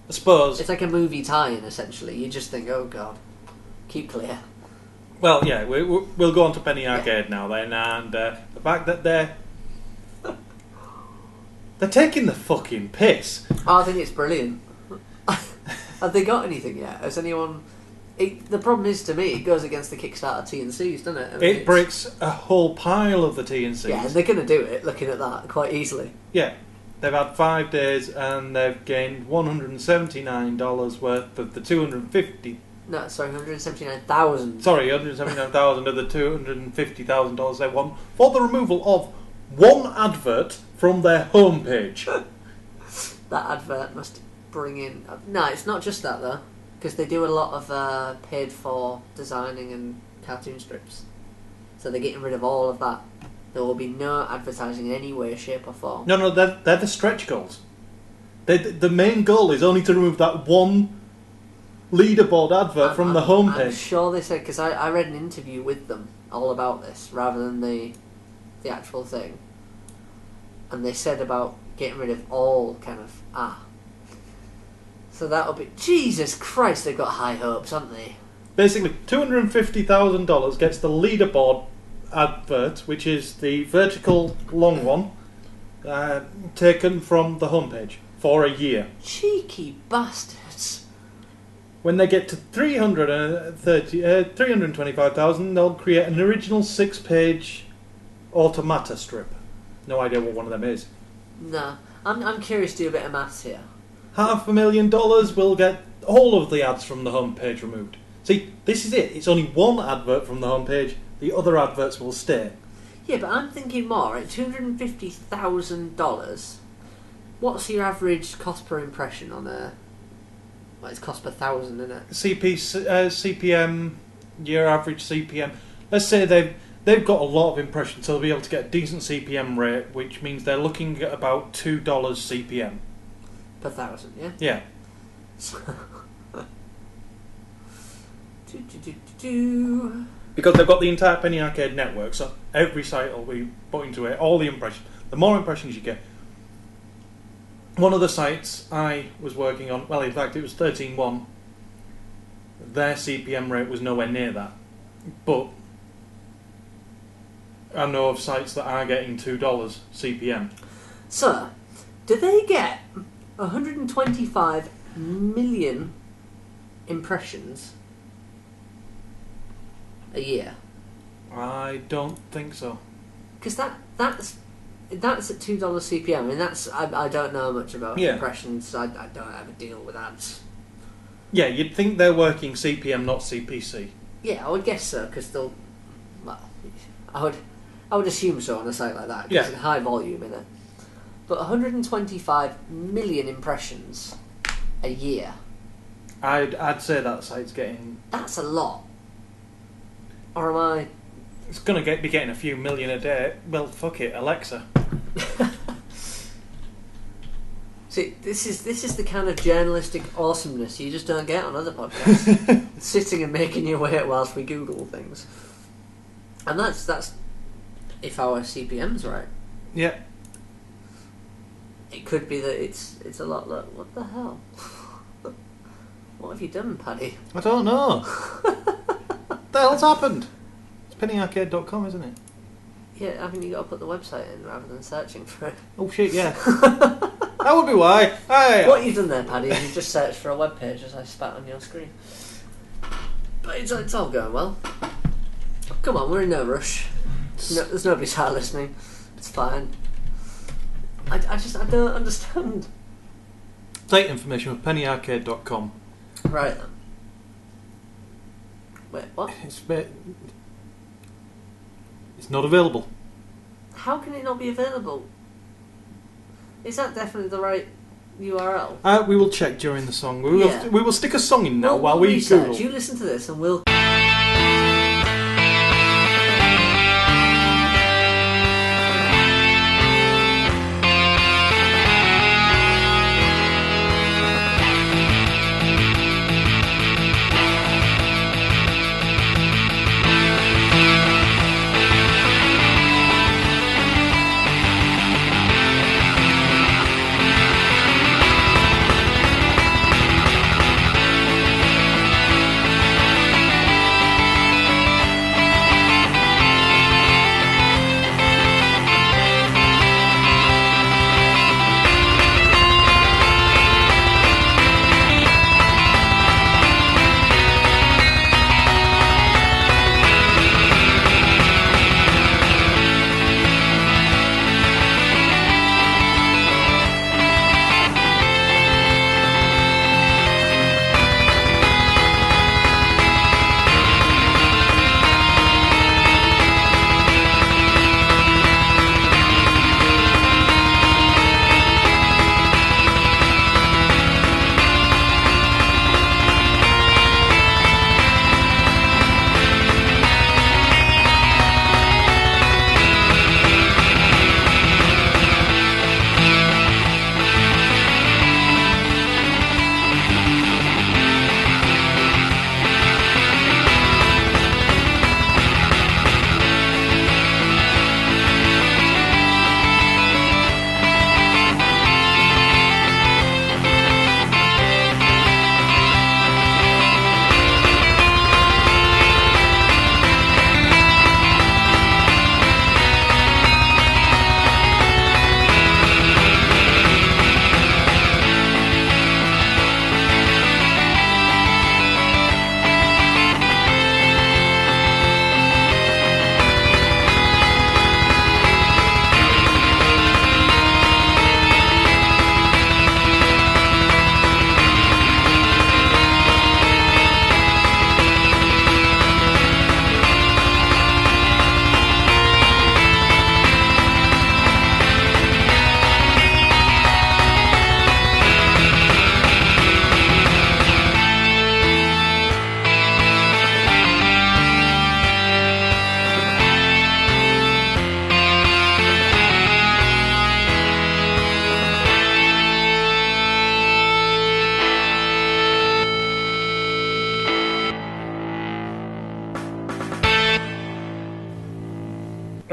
[SPEAKER 1] I suppose.
[SPEAKER 2] It's like a movie tie-in, essentially. You just think, oh god, keep clear.
[SPEAKER 1] Well, yeah, we'll go on to Penny Arcade now then, and the fact that they're taking the fucking piss.
[SPEAKER 2] Oh, I think it's brilliant. Have they got anything yet? Has anyone... the problem is, to me, it goes against the Kickstarter T&Cs, doesn't it? I mean,
[SPEAKER 1] it breaks a whole pile of the T&Cs.
[SPEAKER 2] Yeah, and they're going to do it, looking at that, quite easily.
[SPEAKER 1] Yeah. They've had 5 days, and they've gained $179 worth of the 250...
[SPEAKER 2] No, sorry, 179,000.
[SPEAKER 1] Sorry, 179,000 of the $250,000 they want for the removal of one advert from their homepage.
[SPEAKER 2] That advert must bring in... No, it's not just that, though. Because they do a lot of paid-for designing and cartoon strips. So they're getting rid of all of that. There will be no advertising in any way, shape or form.
[SPEAKER 1] No, they're the stretch goals. The main goal is only to remove that one leaderboard advert from the homepage.
[SPEAKER 2] I'm sure they said, because I read an interview with them all about this, rather than the actual thing. And they said about getting rid of all kind of... So that'll be... Jesus Christ, they've got high hopes, haven't they?
[SPEAKER 1] Basically, $250,000 gets the leaderboard advert, which is the vertical long one, taken from the homepage for a year.
[SPEAKER 2] Cheeky bastards.
[SPEAKER 1] When they get to 325,000, they'll create an original 6-page automata strip. No idea what one of them is.
[SPEAKER 2] No, I'm curious to do a bit of maths here.
[SPEAKER 1] $500,000 will get all of the ads from the homepage removed. See, this is it. It's only one advert from the homepage. The other adverts will stay.
[SPEAKER 2] Yeah, but I'm thinking more, right? $250,000. What's your average cost per impression on a... Well, it's cost per 1,000, isn't it?
[SPEAKER 1] CPM, your average CPM. Let's say they've got a lot of impressions, so they'll be able to get a decent CPM rate, which means they're looking at about $2 CPM.
[SPEAKER 2] Per 1,000, yeah?
[SPEAKER 1] Yeah. Because they've got the entire Penny Arcade network, so every site will be put into it, all the impressions. The more impressions you get. One of the sites I was working on, well, in fact, it was 13.1. Their CPM rate was nowhere near that. But I know of sites that are getting $2 CPM.
[SPEAKER 2] So, do they get 125 million impressions a year?
[SPEAKER 1] I don't think so.
[SPEAKER 2] Because that's at $2 CPM. I mean, I don't know much about impressions. I don't have a deal with ads.
[SPEAKER 1] Yeah, you'd think they're working CPM, not CPC.
[SPEAKER 2] Yeah, I would guess so, because they'll... Well, I would assume so on a site like that, because it's high volume in it. But 125 million impressions a year.
[SPEAKER 1] I'd say that site's getting...
[SPEAKER 2] That's a lot. Or am I...
[SPEAKER 1] It's going to be getting a few million a day. Well, fuck it, Alexa.
[SPEAKER 2] See, this is the kind of journalistic awesomeness you just don't get on other podcasts. Sitting and making you wait whilst we Google things. And that's if our CPM's right.
[SPEAKER 1] Yeah.
[SPEAKER 2] It could be that it's a lot. What the hell? What have you done, Paddy?
[SPEAKER 1] I don't know. What the hell's happened? It's pennyarcade.com, isn't it?
[SPEAKER 2] Yeah, haven't you got to put the website in rather than searching for it?
[SPEAKER 1] Oh shit, yeah. That would be why. Hey.
[SPEAKER 2] What you've done there, Paddy, is you've just searched for a web page as I spat on your screen. But it's all going well. Come on, we're in no rush. No, there's nobody sat listening. It's fine. I don't understand.
[SPEAKER 1] Site information with pennyarcade.com.
[SPEAKER 2] Right then. Wait, what?
[SPEAKER 1] It's not available.
[SPEAKER 2] How can it not be available? Is that definitely the right URL?
[SPEAKER 1] We will check during the song. We will stick a song in now while we
[SPEAKER 2] research.
[SPEAKER 1] Google.
[SPEAKER 2] You listen to this and we'll...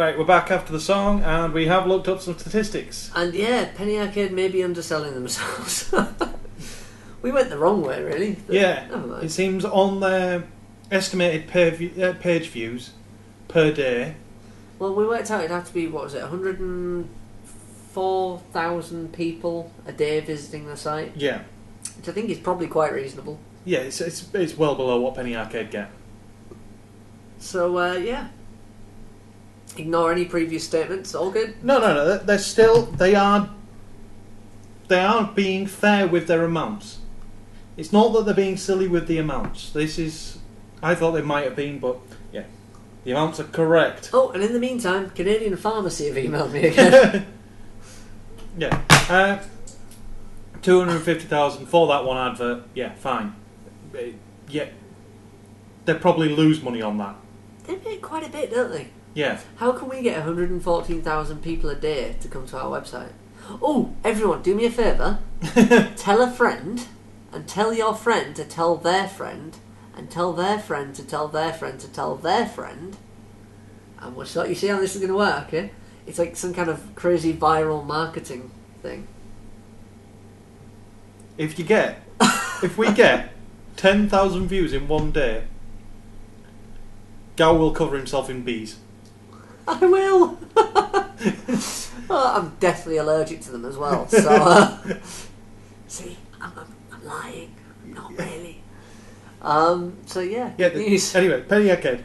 [SPEAKER 1] Right, we're back after the song, and we have looked up some statistics.
[SPEAKER 2] And yeah, Penny Arcade may be underselling themselves. We went the wrong way, really.
[SPEAKER 1] Yeah,
[SPEAKER 2] never mind.
[SPEAKER 1] it seems on their estimated page views per day.
[SPEAKER 2] Well, we worked out it'd have to be, 104,000 people a day visiting the site.
[SPEAKER 1] Yeah.
[SPEAKER 2] Which I think is probably quite reasonable.
[SPEAKER 1] Yeah, it's well below what Penny Arcade get.
[SPEAKER 2] So, yeah. Ignore any previous statements, all good?
[SPEAKER 1] No, they're still... They are being fair with their amounts. It's not that they're being silly with the amounts. This is... I thought they might have been, but yeah. The amounts are correct.
[SPEAKER 2] Oh, and in the meantime, Canadian Pharmacy have emailed me again.
[SPEAKER 1] Yeah. 250,000 for that one advert. Yeah, fine. Yeah. They'll probably lose money on that.
[SPEAKER 2] They make quite a bit, don't they?
[SPEAKER 1] Yeah.
[SPEAKER 2] How can we get 114,000 people a day to come to our website? Oh, everyone, do me a favour. Tell a friend, and tell your friend to tell their friend, and tell their friend to tell their friend to tell their friend. And we'll start. You see how this is going to work, eh? It's like some kind of crazy viral marketing thing.
[SPEAKER 1] If we get 10,000 views in one day, Gow will cover himself in bees.
[SPEAKER 2] I will. I'm deathly allergic to them as well. So, see, I'm lying. Not really. So yeah.
[SPEAKER 1] Anyway, Penny Arcade.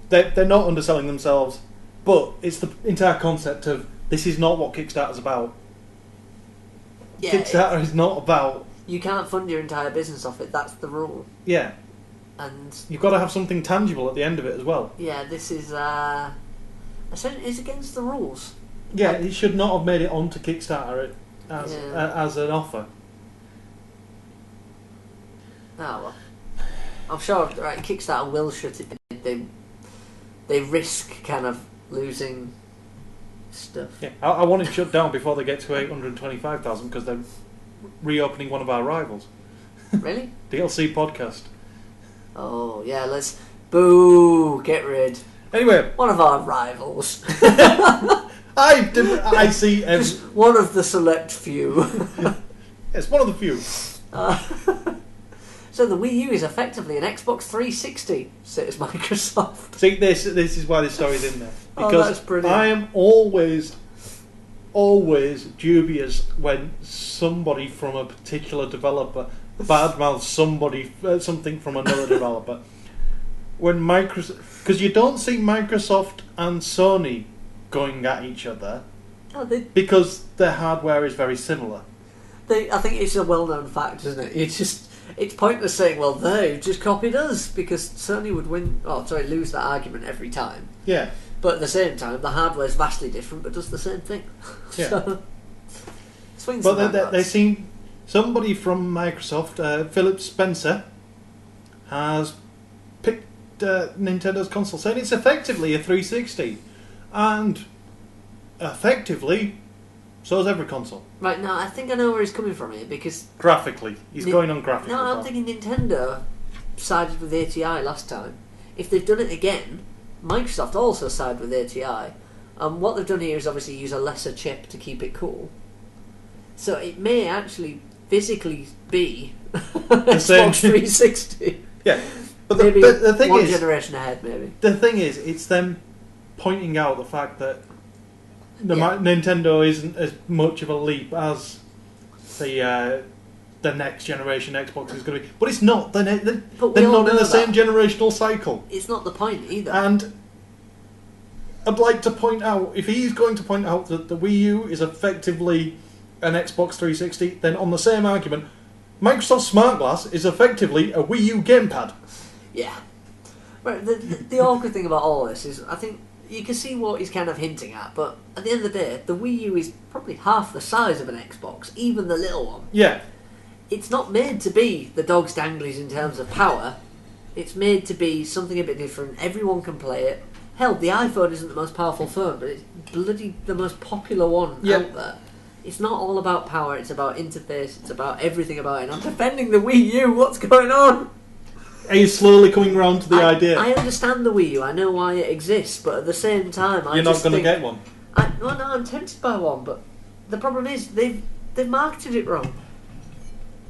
[SPEAKER 1] They're not underselling themselves, but it's the entire concept of this is not what Kickstarter's about.
[SPEAKER 2] Yeah,
[SPEAKER 1] Kickstarter is not about...
[SPEAKER 2] You can't fund your entire business off it, that's the rule.
[SPEAKER 1] Yeah.
[SPEAKER 2] And
[SPEAKER 1] you've got to have something tangible at the end of it as well.
[SPEAKER 2] Yeah, this is it's against the rules.
[SPEAKER 1] Yeah, he should not have made it onto Kickstarter as an offer.
[SPEAKER 2] Oh well. I'm sure Kickstarter will shut it down. They risk kind of losing stuff.
[SPEAKER 1] Yeah, I want it shut down before they get to 825,000 because they're reopening one of our rivals.
[SPEAKER 2] Really?
[SPEAKER 1] DLC podcast.
[SPEAKER 2] Oh yeah, let's get rid.
[SPEAKER 1] Anyway,
[SPEAKER 2] one of our rivals.
[SPEAKER 1] I see
[SPEAKER 2] just one of the select few.
[SPEAKER 1] It's one of the few.
[SPEAKER 2] So the Wii U is effectively an Xbox 360, says Microsoft.
[SPEAKER 1] See, this is why this story's in there.
[SPEAKER 2] Because that's brilliant.
[SPEAKER 1] I am always dubious when somebody from a particular developer badmouths something from another developer. When Microsoft, because you don't see Microsoft and Sony going at each other, because their hardware is very similar.
[SPEAKER 2] I think it's a well-known fact, isn't it? It's pointless saying, well, they've just copied us, because Sony would lose that argument every time.
[SPEAKER 1] Yeah.
[SPEAKER 2] But at the same time, the hardware is vastly different, but does the same thing.
[SPEAKER 1] Yeah.
[SPEAKER 2] So, swings
[SPEAKER 1] but they seem... Somebody from Microsoft, Philip Spencer, has picked Nintendo's console, saying it's effectively a 360. And effectively, so is every console.
[SPEAKER 2] Right, now I think I know where he's coming from here, because...
[SPEAKER 1] Graphically. He's going on graphics.
[SPEAKER 2] No, I'm thinking Nintendo sided with ATI last time. If they've done it again, Microsoft also sided with ATI. And what they've done here is obviously use a lesser chip to keep it cool. So it may actually physically be Xbox 360.
[SPEAKER 1] Yeah. But
[SPEAKER 2] maybe
[SPEAKER 1] the thing
[SPEAKER 2] one
[SPEAKER 1] is,
[SPEAKER 2] generation ahead, maybe.
[SPEAKER 1] The thing is, it's them pointing out the fact that Nintendo isn't as much of a leap as the next generation Xbox is going to be. But it's not. They're not in the same generational cycle.
[SPEAKER 2] It's not the point either.
[SPEAKER 1] And I'd like to point out, if he's going to point out that the Wii U is effectively an Xbox 360, then on the same argument, Microsoft Smart Glass is effectively a Wii U gamepad.
[SPEAKER 2] Yeah. Right, the awkward thing about all this is, I think you can see what he's kind of hinting at, but at the end of the day, the Wii U is probably half the size of an Xbox, even the little one.
[SPEAKER 1] Yeah.
[SPEAKER 2] It's not made to be the dog's danglies in terms of power. It's made to be something a bit different. Everyone can play it. Hell, the iPhone isn't the most powerful phone, but it's bloody the most popular one out there. It's not all about power, it's about interface, it's about everything about it. And I'm defending the Wii U, what's going on?
[SPEAKER 1] Are you slowly coming round to the idea?
[SPEAKER 2] I understand the Wii U. I know why it exists, but at the same time,
[SPEAKER 1] You're not going to get one.
[SPEAKER 2] Well, no, I'm tempted by one, but the problem is they've marketed it wrong.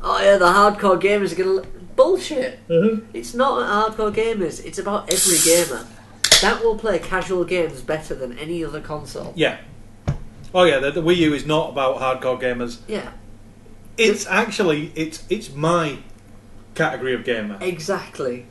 [SPEAKER 2] Oh yeah, the hardcore gamers are going to... Bullshit!
[SPEAKER 1] Mm-hmm.
[SPEAKER 2] It's not hardcore gamers, it's about every gamer. That will play casual games better than any other console.
[SPEAKER 1] Yeah. Oh yeah, the Wii U is not about hardcore gamers.
[SPEAKER 2] Yeah.
[SPEAKER 1] It's actually, it's my category of gamer.
[SPEAKER 2] Exactly.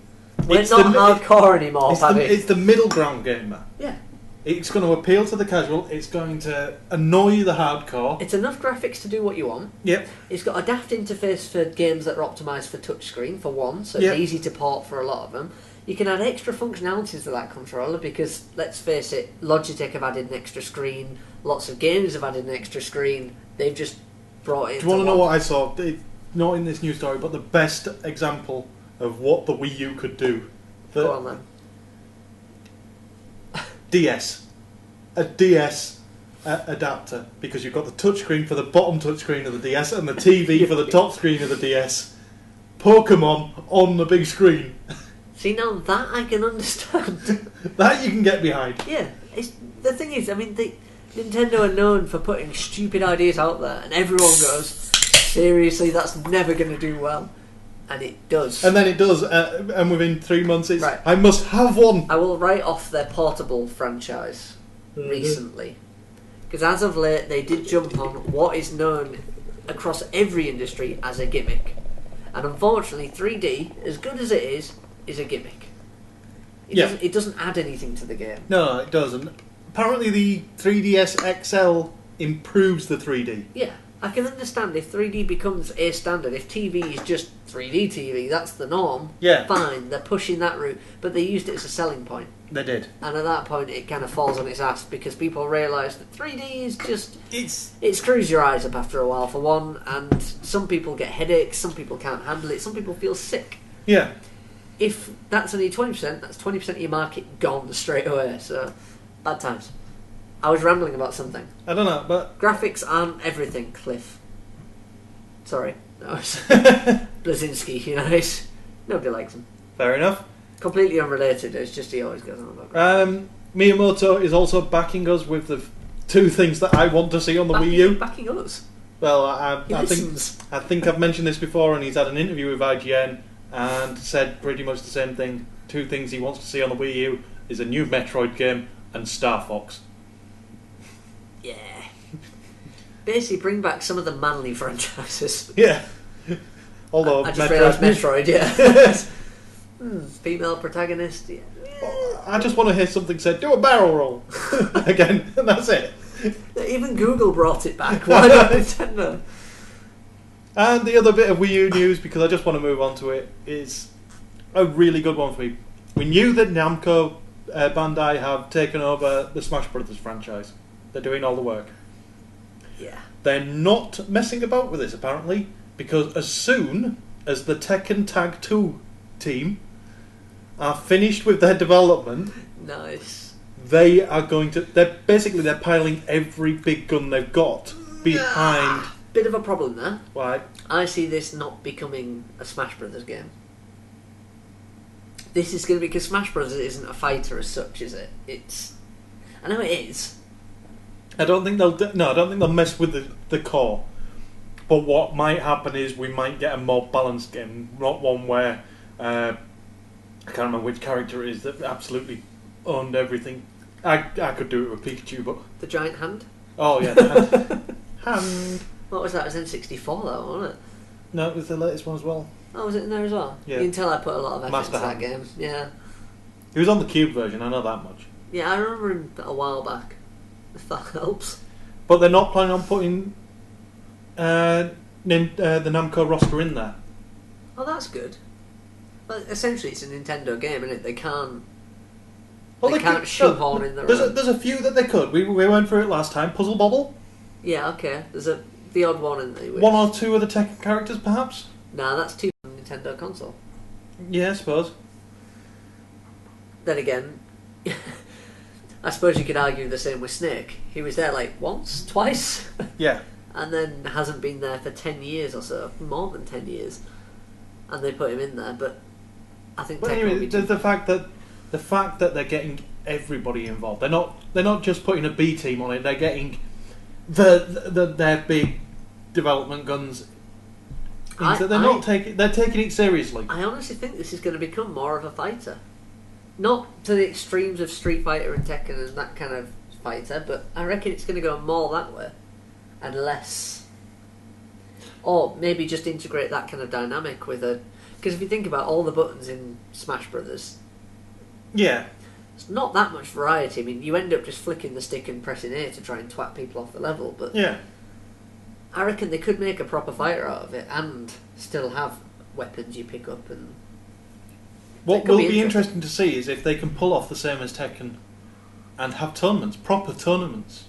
[SPEAKER 2] We're not hardcore anymore, Paddy.
[SPEAKER 1] It's the middle ground gamer.
[SPEAKER 2] Yeah.
[SPEAKER 1] It's going to appeal to the casual. It's going to annoy the hardcore.
[SPEAKER 2] It's enough graphics to do what you want.
[SPEAKER 1] Yep.
[SPEAKER 2] It's got a daft interface for games that are optimised for touchscreen, for one, so
[SPEAKER 1] yep.
[SPEAKER 2] It's easy to port for a lot of them. You can add extra functionalities to that controller because, let's face it, Logitech have added an extra screen, lots of games have added an extra screen. They've just brought it.
[SPEAKER 1] Do you want to know what I saw? Not in this news story, but the best example of what the Wii U could do.
[SPEAKER 2] Go on then.
[SPEAKER 1] DS. A DS adapter, because you've got the touchscreen for the bottom touchscreen of the DS and the TV for the top screen of the DS. Pokemon on the big screen.
[SPEAKER 2] See, now that I can understand.
[SPEAKER 1] That you can get behind.
[SPEAKER 2] Yeah. The thing is, I mean, Nintendo are known for putting stupid ideas out there, and everyone goes, seriously, that's never going to do well. And it does.
[SPEAKER 1] And then it does, and within 3 months it's,
[SPEAKER 2] right.
[SPEAKER 1] I must have one.
[SPEAKER 2] I will write off their Portable franchise recently. Because as of late, they did jump on what is known across every industry as a gimmick. And unfortunately, 3D, as good as it is a gimmick. It doesn't add anything to the game.
[SPEAKER 1] No, it doesn't. Apparently the 3DS XL improves the 3D.
[SPEAKER 2] Yeah. I can understand if 3D becomes a standard. If TV is just 3D TV, that's the norm.
[SPEAKER 1] Yeah.
[SPEAKER 2] Fine, they're pushing that route. But they used it as a selling point.
[SPEAKER 1] They did.
[SPEAKER 2] And at that point, it kind of falls on its ass because people realise that 3D is just...
[SPEAKER 1] It
[SPEAKER 2] screws your eyes up after a while, for one, and some people get headaches, some people can't handle it, some people feel sick.
[SPEAKER 1] Yeah.
[SPEAKER 2] If that's only 20%, that's 20% of your market gone straight away. So, bad times. I was rambling about something.
[SPEAKER 1] I don't know, but...
[SPEAKER 2] Graphics aren't everything, Cliff. Sorry. That was Blazinski, you know, nobody likes him.
[SPEAKER 1] Fair enough.
[SPEAKER 2] Completely unrelated, it's just he always goes on about graphics.
[SPEAKER 1] Miyamoto is also backing us with the two things that I want to see on the Wii U.
[SPEAKER 2] Backing us?
[SPEAKER 1] Well, I think I've mentioned this before, and he's had an interview with IGN and said pretty much the same thing. Two things he wants to see on the Wii U is a new Metroid game and Star Fox.
[SPEAKER 2] Yeah. Basically, bring back some of the manly franchises.
[SPEAKER 1] Yeah. Although
[SPEAKER 2] I just realised Metroid, yeah. Female protagonist, yeah.
[SPEAKER 1] I just want to hear something said, do a barrel roll. Again, and that's it.
[SPEAKER 2] Even Google brought it back. Why not Nintendo?
[SPEAKER 1] And the other bit of Wii U news, because I just want to move on to it, is a really good one for me. We knew that Namco Bandai have taken over the Smash Brothers franchise. They're doing all the work.
[SPEAKER 2] Yeah.
[SPEAKER 1] They're not messing about with this, apparently, because as soon as the Tekken Tag 2 team are finished with their development,
[SPEAKER 2] nice,
[SPEAKER 1] they are going to... They're piling every big gun they've got behind...
[SPEAKER 2] Bit of a problem there.
[SPEAKER 1] Why?
[SPEAKER 2] I see this not becoming a Smash Brothers game. This is going to be... Because Smash Brothers isn't a fighter as such, is it? It's... I know it is.
[SPEAKER 1] I don't think they'll mess with the core. But what might happen is we might get a more balanced game, not one where I can't remember which character it is that absolutely owned everything. I could do it with Pikachu, but
[SPEAKER 2] the giant hand.
[SPEAKER 1] Oh yeah, the hand.
[SPEAKER 2] What was that? It was N64 though, wasn't it?
[SPEAKER 1] No, it was the latest one as well.
[SPEAKER 2] Oh, was it in there as well?
[SPEAKER 1] Yeah.
[SPEAKER 2] You can tell I put a lot of effort
[SPEAKER 1] Master
[SPEAKER 2] into that
[SPEAKER 1] Hand.
[SPEAKER 2] game. Yeah.
[SPEAKER 1] He was on the Cube version. I know that much.
[SPEAKER 2] Yeah, I remember him a while back. If that helps.
[SPEAKER 1] But they're not planning on putting the Namco roster in there.
[SPEAKER 2] Oh, that's good. But essentially, it's a Nintendo game, isn't it? They can't.
[SPEAKER 1] Well,
[SPEAKER 2] they can't shoehorn in their own.
[SPEAKER 1] There's a few that they could. We went through it last time. Puzzle Bobble.
[SPEAKER 2] Yeah, okay. There's the odd one in there.
[SPEAKER 1] One or two of the Tekken characters, perhaps.
[SPEAKER 2] Nah, that's too Nintendo console.
[SPEAKER 1] Yeah, I suppose.
[SPEAKER 2] Then again, I suppose you could argue the same with Snake. He was there like once, twice.
[SPEAKER 1] Yeah.
[SPEAKER 2] And then hasn't been there for 10 years or so, more than 10 years. And they put him in there, but I think.
[SPEAKER 1] But
[SPEAKER 2] Tekken
[SPEAKER 1] anyway,
[SPEAKER 2] will be too
[SPEAKER 1] the fact that they're getting everybody involved. They're not just putting a B team on it. They're getting their big development guns. They're taking it seriously.
[SPEAKER 2] I honestly think this is going to become more of a fighter, not to the extremes of Street Fighter and Tekken and that kind of fighter, but I reckon it's going to go more that way and less, or maybe just integrate that kind of dynamic with a. Because if you think about all the buttons in Smash Brothers,
[SPEAKER 1] yeah,
[SPEAKER 2] it's not that much variety. I mean, you end up just flicking the stick and pressing A to try and twat people off the level, but
[SPEAKER 1] yeah.
[SPEAKER 2] I reckon they could make a proper fighter out of it and still have weapons you pick up. And
[SPEAKER 1] what will be interesting to see is if they can pull off the same as Tekken and have tournaments, proper tournaments.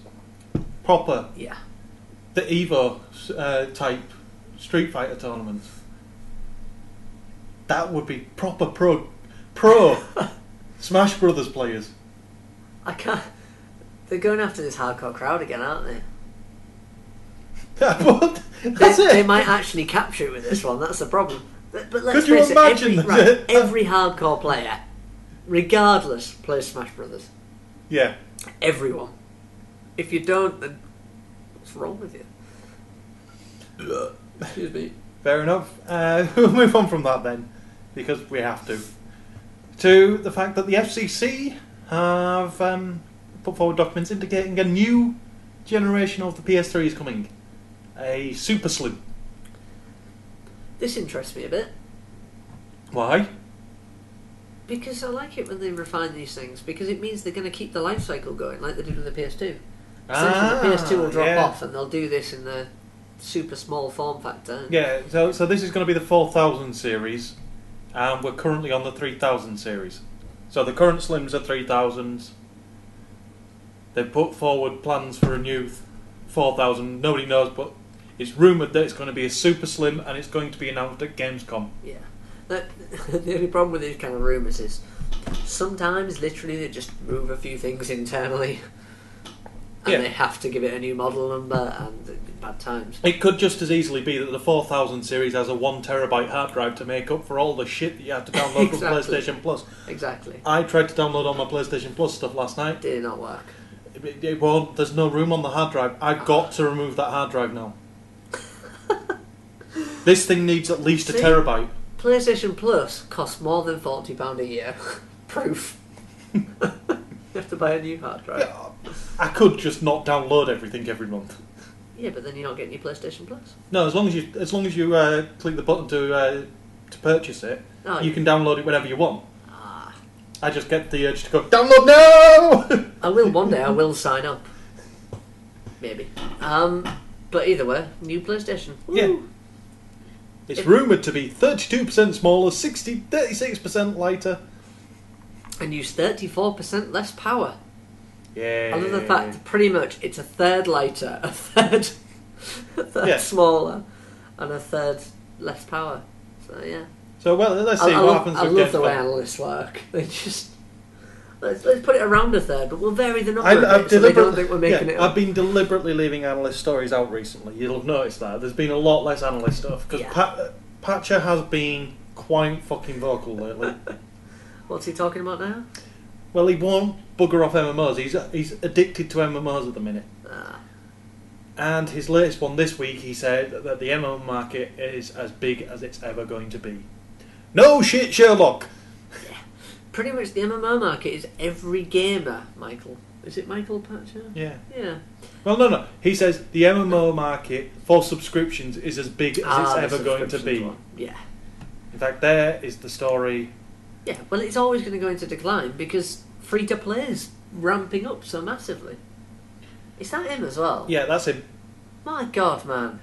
[SPEAKER 1] Proper.
[SPEAKER 2] Yeah.
[SPEAKER 1] The Evo type Street Fighter tournaments. That would be proper pro Smash Brothers players.
[SPEAKER 2] I can't. They're going after this hardcore crowd again, aren't they?
[SPEAKER 1] What? They
[SPEAKER 2] might actually capture it with this one. That's the problem. But let's
[SPEAKER 1] Could you
[SPEAKER 2] face
[SPEAKER 1] imagine
[SPEAKER 2] it, every hardcore player, regardless, plays Smash Brothers.
[SPEAKER 1] Yeah.
[SPEAKER 2] Everyone. If you don't, then what's wrong with you? Excuse me.
[SPEAKER 1] Fair enough. We'll move on from that then, because we have to the fact that the FCC have put forward documents indicating a new generation of the PS3 is coming. A Super Slim.
[SPEAKER 2] This interests me a bit.
[SPEAKER 1] Why?
[SPEAKER 2] Because I like it when they refine these things, because it means they're going to keep the life cycle going, like they did with the PS2. Essentially, the PS2 will drop off, and they'll do this in the super small form factor.
[SPEAKER 1] Yeah, so this is going to be the 4000 series, and we're currently on the 3000 series. So the current Slims are 3000s. They've put forward plans for a new 4000. Nobody knows, but it's rumoured that it's going to be a Super Slim, and it's going to be announced at Gamescom.
[SPEAKER 2] Yeah. The only problem with these kind of rumours is sometimes literally they just move a few things internally and they have to give it a new model number, and bad times.
[SPEAKER 1] It could just as easily be that the 4000 series has a 1 terabyte hard drive to make up for all the shit that you have to download from PlayStation Plus.
[SPEAKER 2] Exactly.
[SPEAKER 1] I tried to download all my PlayStation Plus stuff last night.
[SPEAKER 2] Did not work.
[SPEAKER 1] It won't. There's no room on the hard drive. I've got to remove that hard drive now. This thing needs at least a terabyte.
[SPEAKER 2] PlayStation Plus costs more than £40 a year. Proof. You have to buy a new hard drive.
[SPEAKER 1] Yeah, I could just not download everything every month.
[SPEAKER 2] Yeah, but then you're not getting your PlayStation Plus.
[SPEAKER 1] No, as long as you click the button to purchase it, you can download it whenever you want. I just get the urge to go download now.
[SPEAKER 2] I will one day. I will sign up. Maybe. But either way, new PlayStation. Woo.
[SPEAKER 1] Yeah. It's rumoured to be 32% smaller, 36% lighter,
[SPEAKER 2] and use 34% less power.
[SPEAKER 1] Yeah.
[SPEAKER 2] I love the fact that pretty much it's a third lighter, a third smaller, and a third less power. So yeah.
[SPEAKER 1] So well, let's see what happens.
[SPEAKER 2] I love the way analysts work. They just let's put it around a third, but we'll vary the number a bit so they don't think we're making it up.
[SPEAKER 1] I've been deliberately leaving analyst stories out recently. You'll have noticed that there's been a lot less analyst stuff because Patcher has been quite fucking vocal lately.
[SPEAKER 2] What's he talking about now?
[SPEAKER 1] Well, he won't bugger off MMOs. He's addicted to MMOs at the minute. And his latest one this week, he said that the MMO market is as big as it's ever going to be. No shit, Sherlock!
[SPEAKER 2] Yeah. Pretty much the MMO market is every gamer, Michael. Is it Michael Patcher?
[SPEAKER 1] Yeah.
[SPEAKER 2] Yeah.
[SPEAKER 1] Well, no. He says the MMO market for subscriptions is as big as it's ever going to be.
[SPEAKER 2] One. Yeah.
[SPEAKER 1] In fact, there is the story.
[SPEAKER 2] Yeah, well, it's always going to go into decline because free-to-play is ramping up so massively. Is that him as well?
[SPEAKER 1] Yeah, that's him.
[SPEAKER 2] My God, man.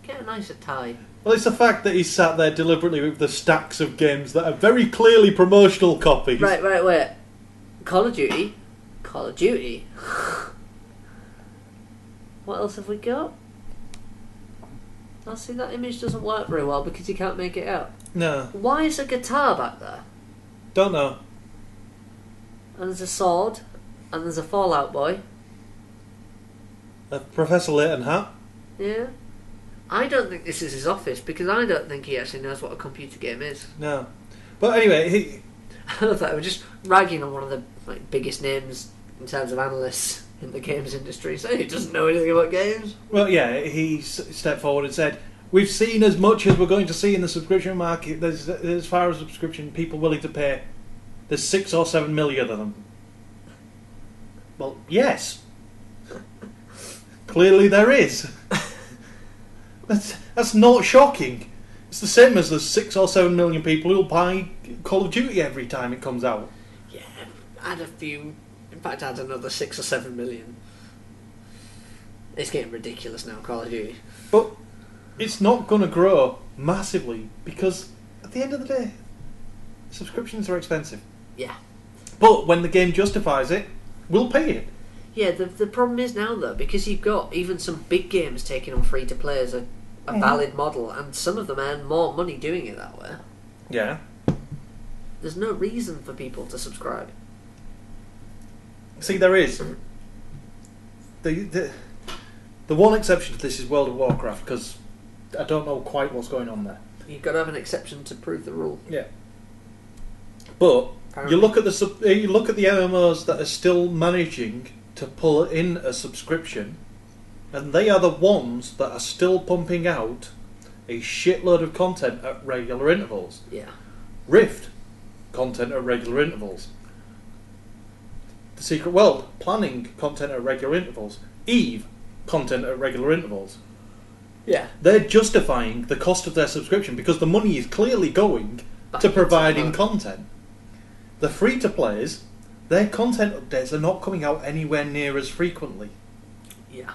[SPEAKER 2] Get a nicer tie.
[SPEAKER 1] Well, it's the fact that he's sat there deliberately with the stacks of games that are very clearly promotional copies.
[SPEAKER 2] Right, wait. Call of Duty. Call of Duty. What else have we got? I see that image doesn't work very well because you can't make it out.
[SPEAKER 1] No.
[SPEAKER 2] Why is a guitar back there?
[SPEAKER 1] Don't know.
[SPEAKER 2] And there's a sword. And there's a Fallout Boy.
[SPEAKER 1] A Professor Layton hat.
[SPEAKER 2] Yeah. I don't think this is his office because I don't think he actually knows what a computer game is.
[SPEAKER 1] No. But anyway,
[SPEAKER 2] I love that. We're just ragging on one of the biggest names in terms of analysts in the games industry, so he doesn't know anything about games.
[SPEAKER 1] Well, yeah, he stepped forward and said, "We've seen as much as we're going to see in the subscription market. There's, as far as subscription, people willing to pay. There's 6 or 7 million of them." Well, yes. Clearly there is. That's not shocking. It's the same as there's 6 or 7 million people who'll buy Call of Duty every time it comes out.
[SPEAKER 2] Yeah, add a few. In fact, add another 6 or 7 million. It's getting ridiculous now, Call of Duty.
[SPEAKER 1] But it's not going to grow massively because at the end of the day, subscriptions are expensive.
[SPEAKER 2] Yeah.
[SPEAKER 1] But when the game justifies it, we'll pay it.
[SPEAKER 2] Yeah, the problem is now, though, because you've got even some big games taking on free-to-play as a valid model, and some of them earn more money doing it that way.
[SPEAKER 1] Yeah.
[SPEAKER 2] There's no reason for people to subscribe.
[SPEAKER 1] See, there is. The one exception to this is World of Warcraft, because I don't know quite what's going on there.
[SPEAKER 2] You've got to have an exception to prove the rule.
[SPEAKER 1] Yeah. But
[SPEAKER 2] Apparently.
[SPEAKER 1] you look at the MMOs that are still managing to pull in a subscription, and they are the ones that are still pumping out a shitload of content at regular intervals.
[SPEAKER 2] Yeah.
[SPEAKER 1] Rift, content at regular intervals. The Secret World, planning content at regular intervals. Eve, content at regular intervals.
[SPEAKER 2] Yeah.
[SPEAKER 1] They're justifying the cost of their subscription because the money is clearly going to providing content. The free-to-players, their content updates are not coming out anywhere near as frequently.
[SPEAKER 2] Yeah.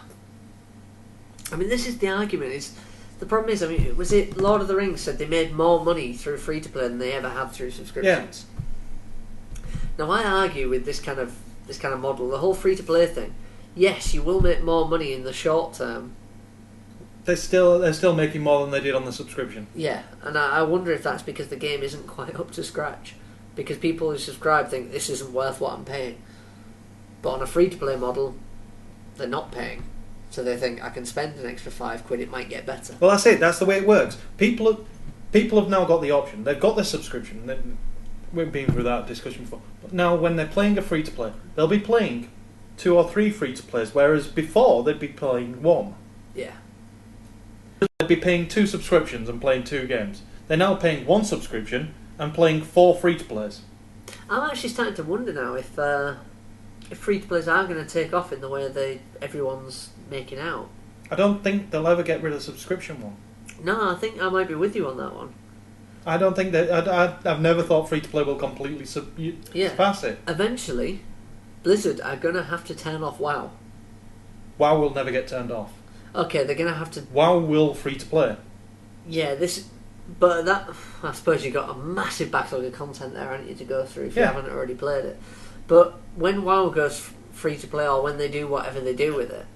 [SPEAKER 2] I mean, this is the argument. The problem is, I mean, was it Lord of the Rings said they made more money through free-to-play than they ever had through subscriptions? Yeah. Now, I argue with this kind of model, the whole free-to-play thing. Yes, you will make more money in the short term.
[SPEAKER 1] They're still making more than they did on the subscription.
[SPEAKER 2] Yeah, and I wonder if that's because the game isn't quite up to scratch. Because people who subscribe think this isn't worth what I'm paying. But on a free-to-play model, they're not paying. So they think, I can spend an extra £5, it might get better.
[SPEAKER 1] Well, that's it. That's the way it works. People have now got the option. They've got their subscription. We've been through that discussion before. But now, when they're playing a free-to-play, they'll be playing 2 or 3 free-to-plays, whereas before they'd be playing 1.
[SPEAKER 2] Yeah.
[SPEAKER 1] They'd be paying 2 subscriptions and playing 2 games. They're now paying 1 subscription and playing 4 free-to-plays.
[SPEAKER 2] I'm actually starting to wonder now if free-to-plays are going to take off in the way everyone's making out.
[SPEAKER 1] I don't think they'll ever get rid of the subscription one.
[SPEAKER 2] No, I think I might be with you on that one.
[SPEAKER 1] I don't think that... I've never thought free-to-play will completely surpass it.
[SPEAKER 2] Eventually, Blizzard are going to have to turn off WoW.
[SPEAKER 1] WoW will never get turned off.
[SPEAKER 2] Okay, they're going to have to...
[SPEAKER 1] WoW will free-to-play.
[SPEAKER 2] Yeah, but that... I suppose you've got a massive backlog of content there, haven't you, to go through if you haven't already played it. But when WoW goes free-to-play, or when they do whatever they do with it,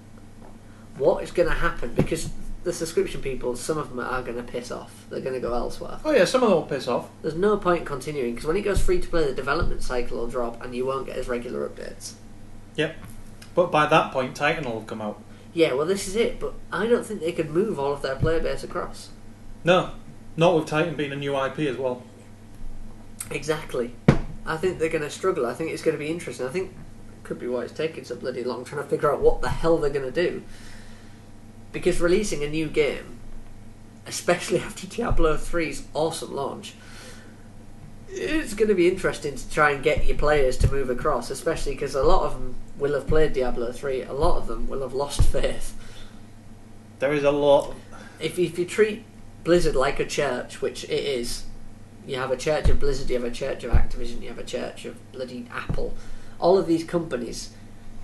[SPEAKER 2] what is going to happen? Because the subscription people, some of them are going to piss off. They're going to go elsewhere.
[SPEAKER 1] Oh yeah, some of them will piss off.
[SPEAKER 2] There's no point continuing, because when it goes free-to-play, the development cycle will drop, and you won't get as regular updates.
[SPEAKER 1] Yep. But by that point, Titan will have come out.
[SPEAKER 2] Yeah, well, this is it, but I don't think they could move all of their player base across.
[SPEAKER 1] No. Not with Titan being a new IP as well.
[SPEAKER 2] Exactly. I think they're going to struggle. I think it's going to be interesting. I think it could be why it's taking so bloody long trying to figure out what the hell they're going to do. Because releasing a new game, especially after Diablo 3's awesome launch, it's going to be interesting to try and get your players to move across, especially because a lot of them will have played Diablo 3, a lot of them will have lost faith.
[SPEAKER 1] There is a lot.
[SPEAKER 2] If you treat Blizzard like a church, which it is, you have a church of Blizzard, you have a church of Activision, you have a church of bloody Apple, all of these companies,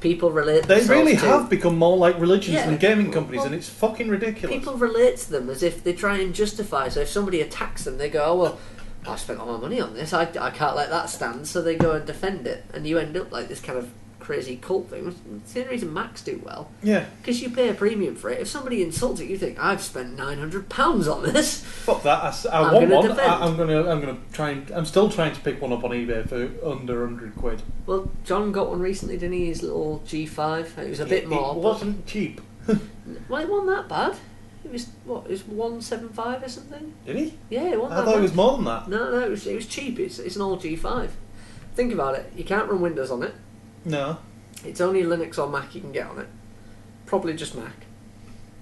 [SPEAKER 2] people relate themselves to...
[SPEAKER 1] They really have become more like religions than gaming companies, and it's fucking ridiculous.
[SPEAKER 2] People relate to them as if they try and justify, so if somebody attacks them, they go, oh well, I spent all my money on this, I can't let that stand, so they go and defend it, and you end up like this kind of crazy cult thing. It's the only reason Macs do well.
[SPEAKER 1] Yeah.
[SPEAKER 2] Because you pay a premium for it. If somebody insults it, you think, I've spent £900 on this.
[SPEAKER 1] Fuck that. I want one. I'm gonna try and... I'm still trying to pick one up on eBay for under £100.
[SPEAKER 2] Well, John got one recently, didn't he? His little G5. It was a bit more.
[SPEAKER 1] It wasn't cheap.
[SPEAKER 2] Well, it wasn't that bad. It was, what, it was 175 or something?
[SPEAKER 1] Did he?
[SPEAKER 2] Yeah, it wasn't
[SPEAKER 1] I thought it was more than that.
[SPEAKER 2] No, it was cheap. It's an old G5. Think about it. You can't run Windows on it.
[SPEAKER 1] No.
[SPEAKER 2] It's only Linux or Mac you can get on it. Probably just Mac.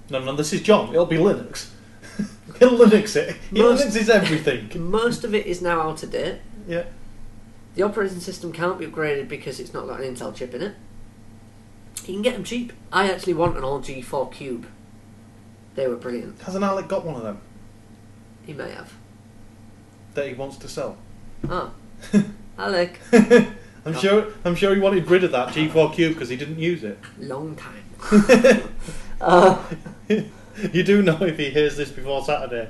[SPEAKER 1] No, this is John. It'll be Linux. He'll Linux it. Linux is everything.
[SPEAKER 2] Most of it is now out of date.
[SPEAKER 1] Yeah.
[SPEAKER 2] The operating system can't be upgraded because it's not got an Intel chip in it. You can get them cheap. I actually want an old G4 Cube. They were brilliant.
[SPEAKER 1] Hasn't Alec got one of them?
[SPEAKER 2] He may have.
[SPEAKER 1] That he wants to sell.
[SPEAKER 2] Ah. Alec.
[SPEAKER 1] I'm sure he wanted rid of that G4 Cube because he didn't use it.
[SPEAKER 2] Long time.
[SPEAKER 1] You do know if he hears this before Saturday,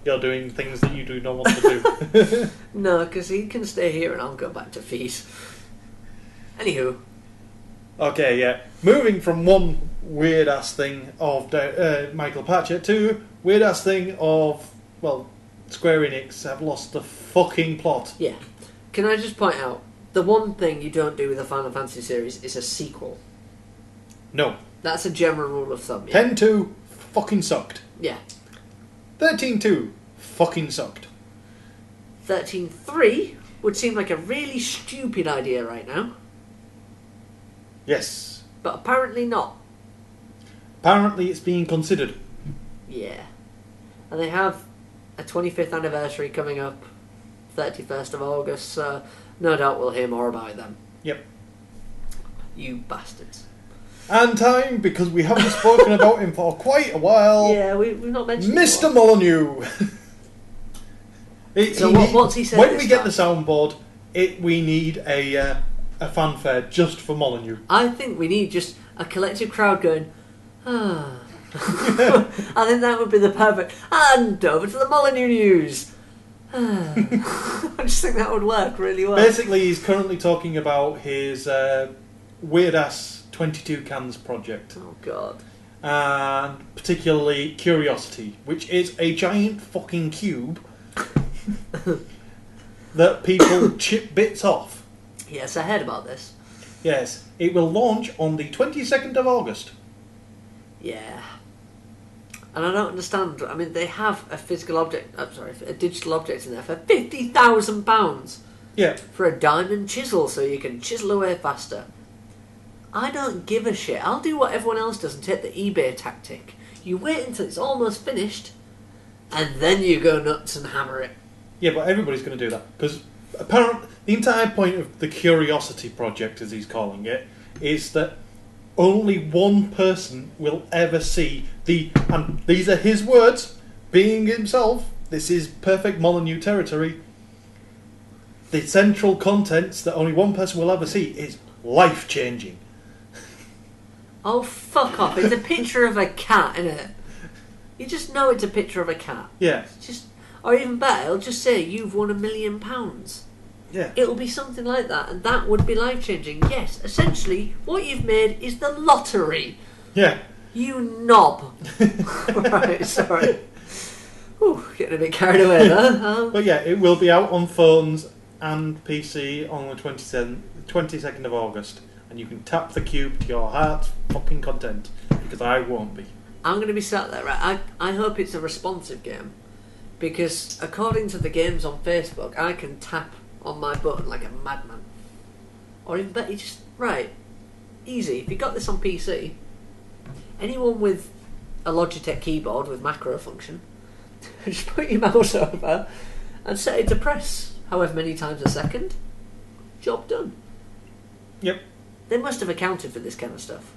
[SPEAKER 1] you're doing things that you do not want to do.
[SPEAKER 2] No, because he can stay here and I'll go back to fees. Anywho.
[SPEAKER 1] Okay, yeah. Moving from one weird ass thing of Michael Patchett to weird ass thing of, well, Square Enix have lost the fucking plot.
[SPEAKER 2] Yeah. Can I just point out, the one thing you don't do with a Final Fantasy series is a sequel.
[SPEAKER 1] No.
[SPEAKER 2] That's a general rule of thumb. Yeah?
[SPEAKER 1] 10-2 fucking sucked.
[SPEAKER 2] Yeah.
[SPEAKER 1] 13-2 fucking sucked.
[SPEAKER 2] 13-3 would seem like a really stupid idea right now.
[SPEAKER 1] Yes.
[SPEAKER 2] But apparently not.
[SPEAKER 1] Apparently it's being considered.
[SPEAKER 2] Yeah. And they have a 25th anniversary coming up, 31st of August, so no doubt we'll hear more about them.
[SPEAKER 1] Yep.
[SPEAKER 2] You bastards.
[SPEAKER 1] And time, because we haven't spoken about him for quite a while.
[SPEAKER 2] Yeah, we've not mentioned
[SPEAKER 1] Mr. Molyneux.
[SPEAKER 2] What's he said?
[SPEAKER 1] When we get the soundboard, we need a fanfare just for Molyneux.
[SPEAKER 2] I think we need just a collective crowd going, ah. I think that would be the perfect. And over to the Molyneux news. I just think that would work really well.
[SPEAKER 1] Basically, he's currently talking about his weird-ass 22 cans project.
[SPEAKER 2] Oh, God.
[SPEAKER 1] And particularly Curiosity, which is a giant fucking cube that people chip bits off.
[SPEAKER 2] Yes, I heard about this.
[SPEAKER 1] Yes, it will launch on the 22nd of August.
[SPEAKER 2] Yeah. And I don't understand. I mean, they have a physical object, a digital object in there for £50,000.
[SPEAKER 1] Yeah.
[SPEAKER 2] For a diamond chisel so you can chisel away faster. I don't give a shit. I'll do what everyone else does and take the eBay tactic. You wait until it's almost finished and then you go nuts and hammer it.
[SPEAKER 1] Yeah, but everybody's going to do that. Because apparently the entire point of the Curiosity project, as he's calling it, is that only one person will ever see and these are his words, being himself, this is perfect Molyneux territory, the central contents that only one person will ever see is life-changing.
[SPEAKER 2] Oh, fuck off. It's a picture of a cat, isn't it? You just know it's a picture of a cat.
[SPEAKER 1] Yeah.
[SPEAKER 2] Or even better, it'll just say, you've won £1 million.
[SPEAKER 1] Yeah.
[SPEAKER 2] It'll be something like that, and that would be life-changing. Yes, essentially, what you've made is the lottery.
[SPEAKER 1] Yeah.
[SPEAKER 2] You knob. Right, sorry. Whew, getting a bit carried away there.
[SPEAKER 1] But yeah, it will be out on phones and PC on the 22nd of August. And you can tap the cube to your heart's fucking content. Because I won't be.
[SPEAKER 2] I'm going to be sat there, right? I hope it's a responsive game. Because according to the games on Facebook, I can tap on my button like a madman. Or even better, just, right, easy. If you got this on PC, anyone with a Logitech keyboard with macro function, just put your mouse over and set it to press however many times a second. Job done.
[SPEAKER 1] Yep.
[SPEAKER 2] They must have accounted for this kind of stuff.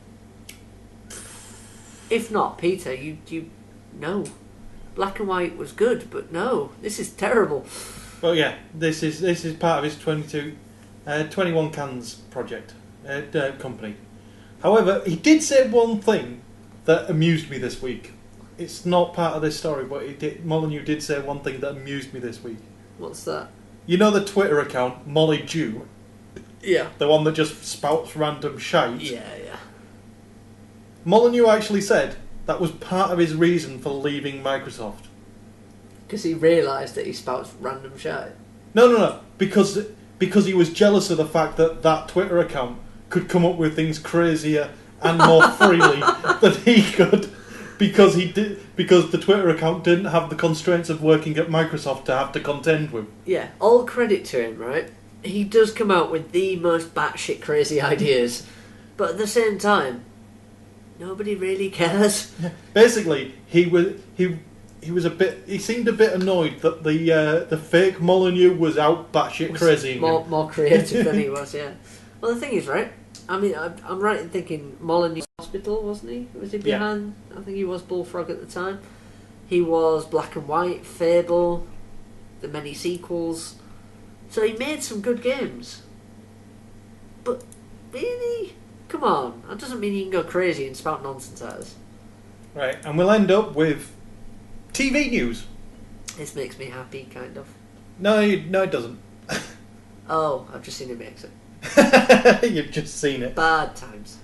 [SPEAKER 2] If not, Peter, you no. Black and white was good, but no, this is terrible.
[SPEAKER 1] Well, yeah, this is part of his 21 cans project company. However, he did say one thing that amused me this week. It's not part of this story, but Molyneux did say one thing that amused me this week.
[SPEAKER 2] What's that?
[SPEAKER 1] You know the Twitter account Molly Jew?
[SPEAKER 2] Yeah.
[SPEAKER 1] The one that just spouts random shite?
[SPEAKER 2] Yeah.
[SPEAKER 1] Molyneux actually said that was part of his reason for leaving Microsoft.
[SPEAKER 2] Because he realised that he spouts random shit.
[SPEAKER 1] No. Because he was jealous of the fact that Twitter account could come up with things crazier and more freely than he could. because the Twitter account didn't have the constraints of working at Microsoft to have to contend with.
[SPEAKER 2] Yeah, all credit to him, right? He does come out with the most batshit crazy ideas, but at the same time, nobody really cares.
[SPEAKER 1] Basically, he seemed a bit annoyed that the fake Molyneux was out batshit crazy.
[SPEAKER 2] More creative than he was, yeah. Well, the thing is, right? I mean, I'm right in thinking Molyneux Hospital, wasn't he? Was he behind? Yeah. I think he was Bullfrog at the time. He was Black and White, Fable, the many sequels. So he made some good games. But really, come on, that doesn't mean you can go crazy and spout nonsense at us.
[SPEAKER 1] Right, and we'll end up with TV news.
[SPEAKER 2] This makes me happy, kind of.
[SPEAKER 1] No, it doesn't.
[SPEAKER 2] Oh, I've just seen it makes it.
[SPEAKER 1] You've just seen it.
[SPEAKER 2] Bad times.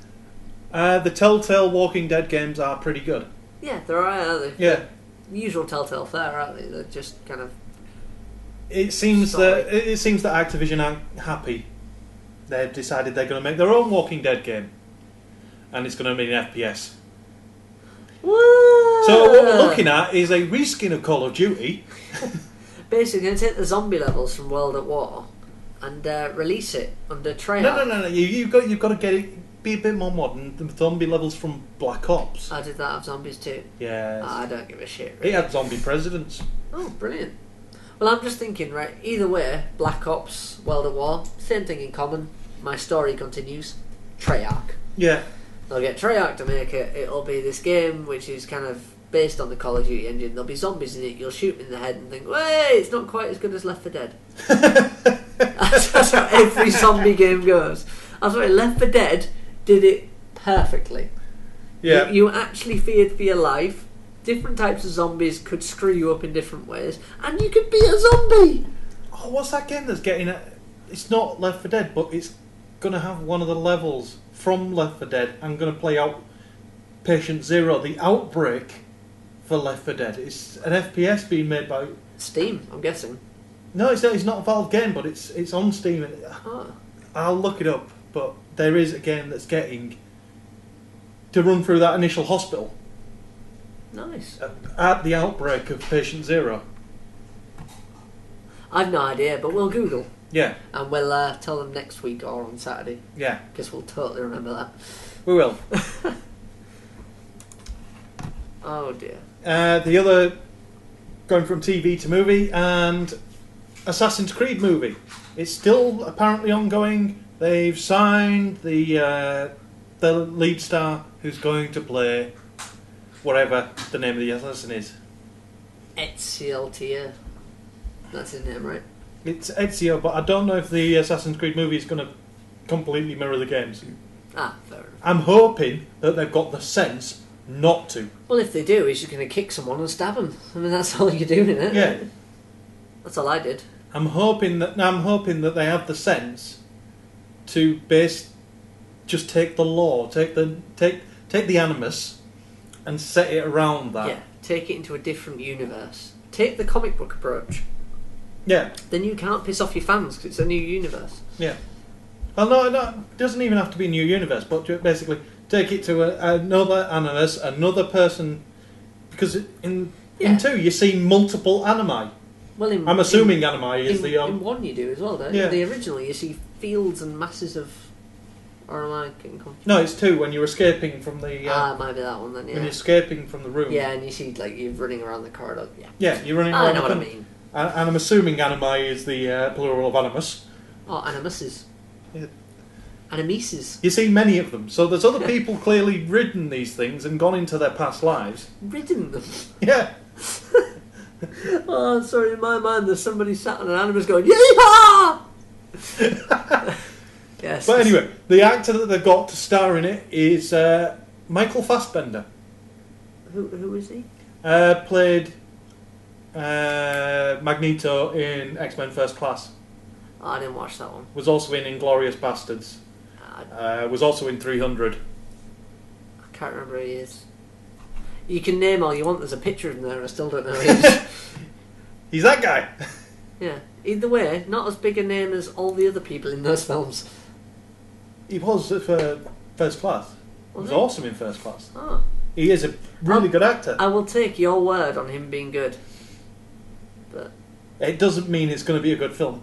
[SPEAKER 1] The Telltale Walking Dead games are pretty good.
[SPEAKER 2] Yeah, they're alright, aren't they?
[SPEAKER 1] Yeah.
[SPEAKER 2] The usual Telltale fare, aren't they? They're just kind of...
[SPEAKER 1] It seems that Activision aren't happy. They've decided they're going to make their own Walking Dead game. And it's going to be an FPS.
[SPEAKER 2] Whoa!
[SPEAKER 1] So what we're looking at is a reskin of Call of Duty.
[SPEAKER 2] Basically, going to take the zombie levels from World at War and release it under Treyarch.
[SPEAKER 1] No. You've got to get it, be a bit more modern. The zombie levels from Black Ops.
[SPEAKER 2] Oh, did that have zombies too?
[SPEAKER 1] Yes.
[SPEAKER 2] Oh, I don't give a shit. Really.
[SPEAKER 1] It had zombie presidents.
[SPEAKER 2] Oh, brilliant. Well, I'm just thinking, right, either way, Black Ops, World at War, same thing in common. My story continues. Treyarch.
[SPEAKER 1] Yeah.
[SPEAKER 2] They'll get Treyarch to make it. It'll be this game which is kind of based on the Call of Duty engine. There'll be zombies in it. You'll shoot them in the head and think, "Wait, it's not quite as good as Left 4 Dead." That's how every zombie game goes. That's why Left 4 Dead did it perfectly.
[SPEAKER 1] Yeah.
[SPEAKER 2] You actually feared for your life. Different types of zombies could screw you up in different ways, and you could be a zombie.
[SPEAKER 1] Oh, what's that game that's getting it? It's not Left 4 Dead, but it's going to have one of the levels from Left 4 Dead. I'm going to play out Patient Zero, the Outbreak for Left 4 Dead. It's an FPS being made by
[SPEAKER 2] Steam, I'm guessing.
[SPEAKER 1] No, it's not a Valve game, but it's on Steam.
[SPEAKER 2] Oh.
[SPEAKER 1] I'll look it up, but there is a game that's getting to run through that initial hospital.
[SPEAKER 2] Nice.
[SPEAKER 1] At the outbreak of Patient Zero.
[SPEAKER 2] I've no idea, but we'll Google.
[SPEAKER 1] Yeah.
[SPEAKER 2] And we'll tell them next week or on Saturday.
[SPEAKER 1] Yeah.
[SPEAKER 2] Because we'll totally remember that.
[SPEAKER 1] We will.
[SPEAKER 2] Oh dear.
[SPEAKER 1] The other, going from TV to movie, and Assassin's Creed movie. It's still apparently ongoing. They've signed the lead star who's going to play whatever the name of the assassin is.
[SPEAKER 2] Ezio Tia. That's his name, right?
[SPEAKER 1] It's Ezio, but I don't know if the Assassin's Creed movie is going to completely mirror the games.
[SPEAKER 2] Ah, fair enough.
[SPEAKER 1] I'm hoping that they've got the sense not to.
[SPEAKER 2] Well, if they do, he's just going to kick someone and stab him. I mean, that's all you're doing, isn't it?
[SPEAKER 1] Yeah.
[SPEAKER 2] That's all I did.
[SPEAKER 1] I'm hoping that they have the sense to just take the lore, take the animus, and set it around that.
[SPEAKER 2] Yeah, take it into a different universe. Take the comic book approach.
[SPEAKER 1] Yeah.
[SPEAKER 2] Then you can't piss off your fans because it's a new universe.
[SPEAKER 1] Yeah. Well, no, it doesn't even have to be a new universe, but basically take it to another animus, another person, because in 2 you see multiple animi.
[SPEAKER 2] Well,
[SPEAKER 1] I'm assuming animi is the...
[SPEAKER 2] In 1 you do as well, don't you?
[SPEAKER 1] Yeah.
[SPEAKER 2] The original you see fields and masses of... Or am I getting confused?
[SPEAKER 1] No, it's 2 when you're escaping from the...
[SPEAKER 2] might be that one then, yeah.
[SPEAKER 1] When you're escaping from the room.
[SPEAKER 2] Yeah, and you see, like, you're running around the corridor. Yeah,
[SPEAKER 1] Yeah, you're running around
[SPEAKER 2] I know what I mean.
[SPEAKER 1] And I'm assuming animi is the plural of animus.
[SPEAKER 2] Oh, animuses.
[SPEAKER 1] Yeah.
[SPEAKER 2] Animeses.
[SPEAKER 1] You see many of them. So there's other people clearly ridden these things and gone into their past lives.
[SPEAKER 2] Ridden them?
[SPEAKER 1] Yeah.
[SPEAKER 2] Oh, sorry, in my mind there's somebody sat on an animus going, yeehaw! Yes.
[SPEAKER 1] But anyway, the actor that they've got to star in it is Michael Fassbender.
[SPEAKER 2] Who is he?
[SPEAKER 1] Played Magneto in X-Men First Class.
[SPEAKER 2] Oh, I didn't watch that one.
[SPEAKER 1] Was also in Inglourious Bastards. Was also in 300.
[SPEAKER 2] I can't remember who he is. You can name all you want, there's a picture of him there and I still don't know who he is.
[SPEAKER 1] He's that guy.
[SPEAKER 2] Yeah. Either way, not as big a name as all the other people in those films.
[SPEAKER 1] He was for First Class. He was awesome in First Class.
[SPEAKER 2] Oh.
[SPEAKER 1] He is a really good actor.
[SPEAKER 2] I will take your word on him being good. But
[SPEAKER 1] it doesn't mean it's going to be a good film.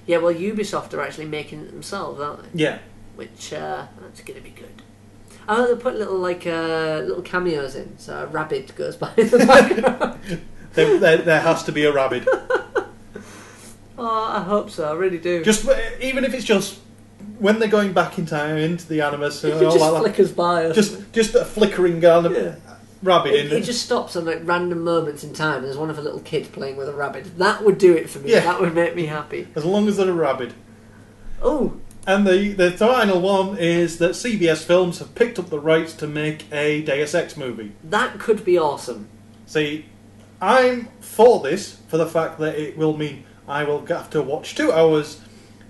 [SPEAKER 2] Yeah, well, Ubisoft are actually making it themselves, aren't they?
[SPEAKER 1] Yeah.
[SPEAKER 2] Which, that's going to be good. I hope they put little cameos in, so a rabbit goes by in the background.
[SPEAKER 1] there has to be a rabbit.
[SPEAKER 2] Oh, I hope so, I really do.
[SPEAKER 1] Just even if it's just when they're going back in time into the Animus,
[SPEAKER 2] it just like flickers by.
[SPEAKER 1] Just a flickering rabbit in
[SPEAKER 2] it. It just stops on like random moments in time. There's one of a little kid playing with a rabbit. That would do it for me. Yeah. That would make me happy.
[SPEAKER 1] As long as there's a rabbit.
[SPEAKER 2] Oh.
[SPEAKER 1] And the final one is that CBS Films have picked up the rights to make a Deus Ex movie.
[SPEAKER 2] That could be awesome.
[SPEAKER 1] See, I'm for this for the fact that it will mean I will have to watch 2 hours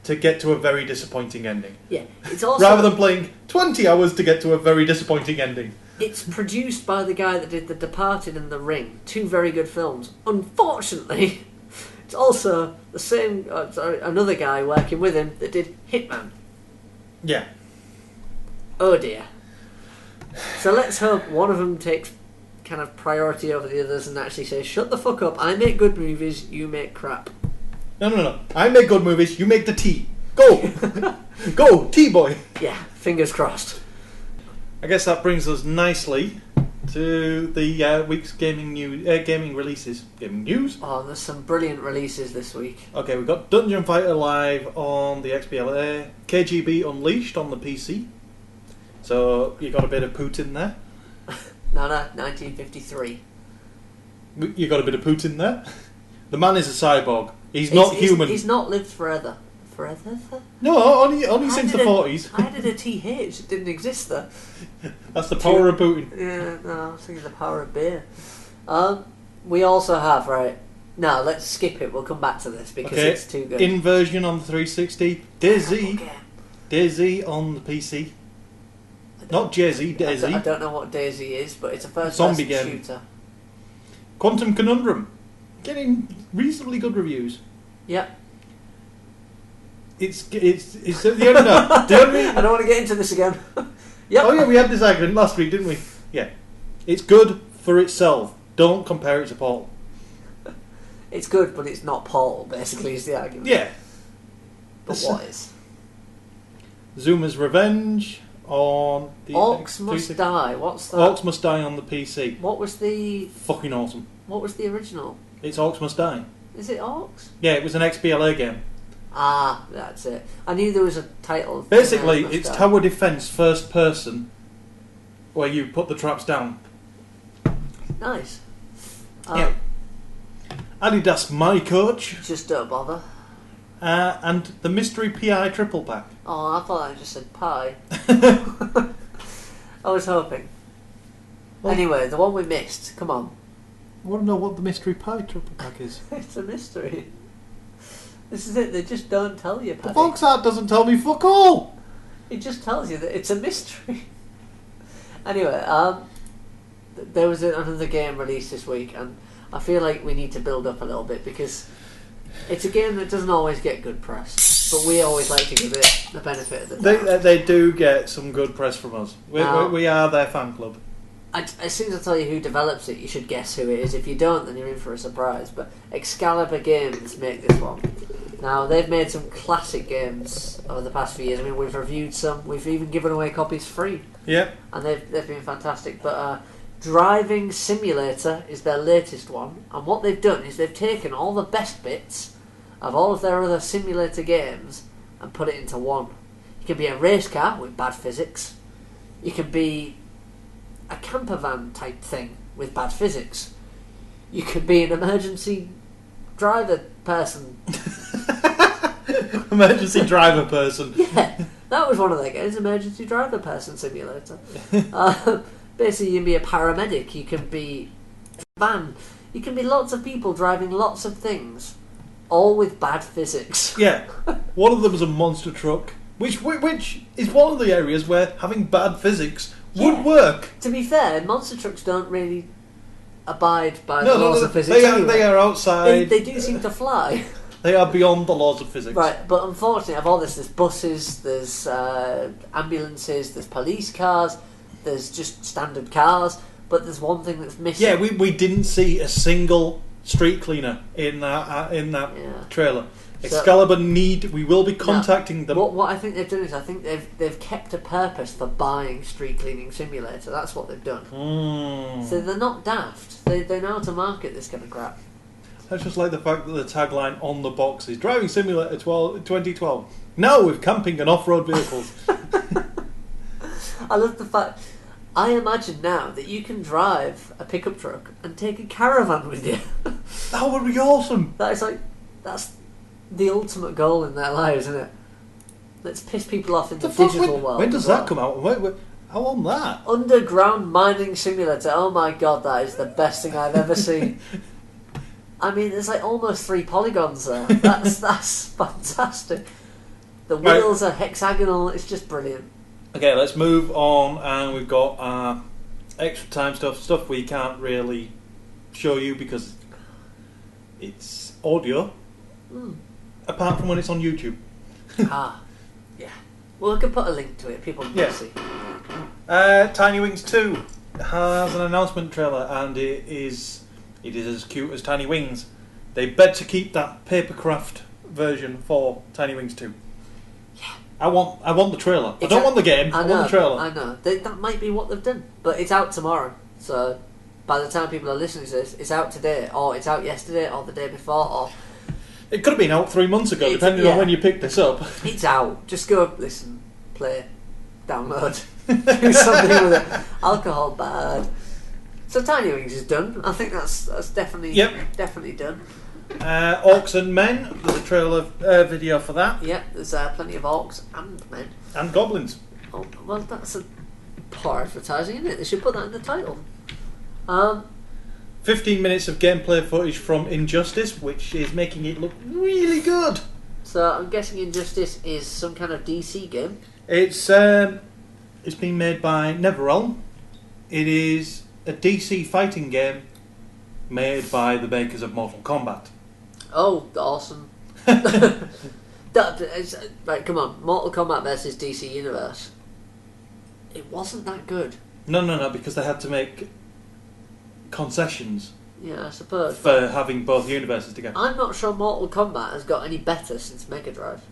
[SPEAKER 1] to get to a very disappointing ending.
[SPEAKER 2] Yeah, it's also
[SPEAKER 1] rather than playing 20 hours to get to a very disappointing ending.
[SPEAKER 2] It's produced by the guy that did The Departed and The Ring, 2 very good films. Unfortunately, it's also the same. Another guy working with him that did Hitman.
[SPEAKER 1] Yeah.
[SPEAKER 2] Oh dear. So let's hope one of them takes kind of priority over the others and actually says, "Shut the fuck up! I make good movies. You make crap."
[SPEAKER 1] No. I make good movies. You make the tea. Go, go, tea boy.
[SPEAKER 2] Yeah. Fingers crossed.
[SPEAKER 1] I guess that brings us nicely to the week's gaming releases. Gaming news.
[SPEAKER 2] Oh, there's some brilliant releases this week.
[SPEAKER 1] Okay, we've got Dungeon Fighter Live on the XBLA, KGB Unleashed on the PC. So you got a bit of Putin there.
[SPEAKER 2] No, 1953.
[SPEAKER 1] You got a bit of Putin there. The man is a cyborg. He's not human.
[SPEAKER 2] He's not lived forever.
[SPEAKER 1] No, only since the 40s.
[SPEAKER 2] I added a TH. It didn't exist there.
[SPEAKER 1] That's the power of Putin.
[SPEAKER 2] Yeah, no, I was thinking the power of beer. We also have, right... No, let's skip it. We'll come back to this because it's too good.
[SPEAKER 1] Inversion on the 360. Daisy on the PC. Not Jezzy, Daisy.
[SPEAKER 2] I don't know what Daisy is, but it's a first-person shooter.
[SPEAKER 1] Quantum Conundrum. Getting reasonably good reviews.
[SPEAKER 2] Yep.
[SPEAKER 1] It's the only
[SPEAKER 2] I don't want to get into this again. Yep.
[SPEAKER 1] Oh yeah, we had this argument last week, didn't we? Yeah. It's good for itself. Don't compare it to Portal.
[SPEAKER 2] It's good, but it's not Portal, basically, is the argument.
[SPEAKER 1] Yeah.
[SPEAKER 2] But what is?
[SPEAKER 1] Zuma's Revenge on the
[SPEAKER 2] Orcs Must Die. What's that?
[SPEAKER 1] Orcs Must Die on the PC.
[SPEAKER 2] What was the...
[SPEAKER 1] Fucking awesome.
[SPEAKER 2] What was the original?
[SPEAKER 1] It's Orcs Must Die.
[SPEAKER 2] Is it Orcs?
[SPEAKER 1] Yeah, it was an XBLA game.
[SPEAKER 2] Ah, that's it. I knew there was a title.
[SPEAKER 1] Basically, it's tower defense first person, where you put the traps down.
[SPEAKER 2] Nice.
[SPEAKER 1] Yeah. Adidas My Coach.
[SPEAKER 2] Just don't bother.
[SPEAKER 1] And the Mystery PI Triple Pack.
[SPEAKER 2] Oh, I thought I just said pie. I was hoping. Well, anyway, the one we missed. Come on.
[SPEAKER 1] I want to know what the Mystery Pie Triple Pack is.
[SPEAKER 2] It's a mystery. This is it. They just don't tell you, Paddy.
[SPEAKER 1] The box art doesn't tell me fuck all.
[SPEAKER 2] It just tells you that it's a mystery. Anyway, there was another game released this week, and I feel like we need to build up a little bit because it's a game that doesn't always get good press, but we always like to give it the benefit of the doubt.
[SPEAKER 1] They do get some good press from us. We are their fan club.
[SPEAKER 2] As soon as I tell you who develops it, you should guess who it is. If you don't, then you're in for a surprise. But Excalibur Games make this one. Now, they've made some classic games over the past few years. I mean, we've reviewed some. We've even given away copies free.
[SPEAKER 1] Yeah.
[SPEAKER 2] And they've been fantastic. But Driving Simulator is their latest one. And what they've done is they've taken all the best bits of all of their other simulator games and put it into one. You can be a race car with bad physics. You can be a camper van type thing with bad physics. You could be an emergency driver person.
[SPEAKER 1] Emergency driver person.
[SPEAKER 2] Yeah, that was one of their games, Emergency Driver Person Simulator. Basically, you can be a paramedic, you can be a van, you can be lots of people driving lots of things, all with bad physics.
[SPEAKER 1] Yeah, one of them is a monster truck, which is one of the areas where having bad physics would work.
[SPEAKER 2] To be fair, monster trucks don't really abide by the laws of physics.
[SPEAKER 1] They are outside.
[SPEAKER 2] They do seem to fly.
[SPEAKER 1] They are beyond the laws of physics.
[SPEAKER 2] Right, but unfortunately, of all this, there's buses, there's ambulances, there's police cars. There's just standard cars, but there's one thing that's missing.
[SPEAKER 1] Yeah, we didn't see a single street cleaner in that trailer. Excalibur we will be contacting them.
[SPEAKER 2] What I think they've done is I think they've kept a purpose for buying Street Cleaning Simulator. That's what they've done. So they're not daft. They know how to market this kind of crap.
[SPEAKER 1] That's just like the fact that the tagline on the box is Driving Simulator 2012. Now with camping and off-road vehicles.
[SPEAKER 2] I love the fact... I imagine now that you can drive a pickup truck and take a caravan with you.
[SPEAKER 1] That would be awesome.
[SPEAKER 2] That's the ultimate goal in their lives, isn't it? Let's piss people off in the digital world.
[SPEAKER 1] When does that come out? How on that?
[SPEAKER 2] Underground Mining Simulator. Oh my god, that is the best thing I've ever seen. I mean, there's like almost 3 polygons there. That's fantastic. The wheels are hexagonal. It's just brilliant.
[SPEAKER 1] Okay, let's move on, and we've got extra time stuff we can't really show you because it's audio, apart from when it's on YouTube.
[SPEAKER 2] Yeah. Well, we can put a link to it. People can see.
[SPEAKER 1] Tiny Wings 2 has an announcement trailer, and it is as cute as Tiny Wings. They bet to keep that papercraft version for Tiny Wings 2. I want the trailer. I don't want the game. I want the trailer.
[SPEAKER 2] I know. That might be what they've done. But it's out tomorrow. So by the time people are listening to this, it's out today, or it's out yesterday, or the day before, or...
[SPEAKER 1] It could have been out 3 months ago, depending on when you picked this up.
[SPEAKER 2] It's out. Just go, listen, play, download, do something with it. Alcohol, bad. So Tiny Wings is done. I think that's definitely done.
[SPEAKER 1] Orcs and Men. There's a trailer video for that.
[SPEAKER 2] Yep, there's plenty of orcs and men.
[SPEAKER 1] And goblins.
[SPEAKER 2] Oh, well, that's a poor advertising, isn't it? They should put that in the title.
[SPEAKER 1] 15 minutes of gameplay footage from Injustice, which is making it look really good.
[SPEAKER 2] So I'm guessing Injustice is some kind of DC game.
[SPEAKER 1] It's been made by NetherRealm. It is a DC fighting game made by the makers of Mortal Kombat.
[SPEAKER 2] Oh, awesome. Right, come on. Mortal Kombat versus DC Universe. It wasn't that good.
[SPEAKER 1] No, because they had to make concessions.
[SPEAKER 2] Yeah, I suppose.
[SPEAKER 1] For having both universes together.
[SPEAKER 2] I'm not sure Mortal Kombat has got any better since Mega Drive.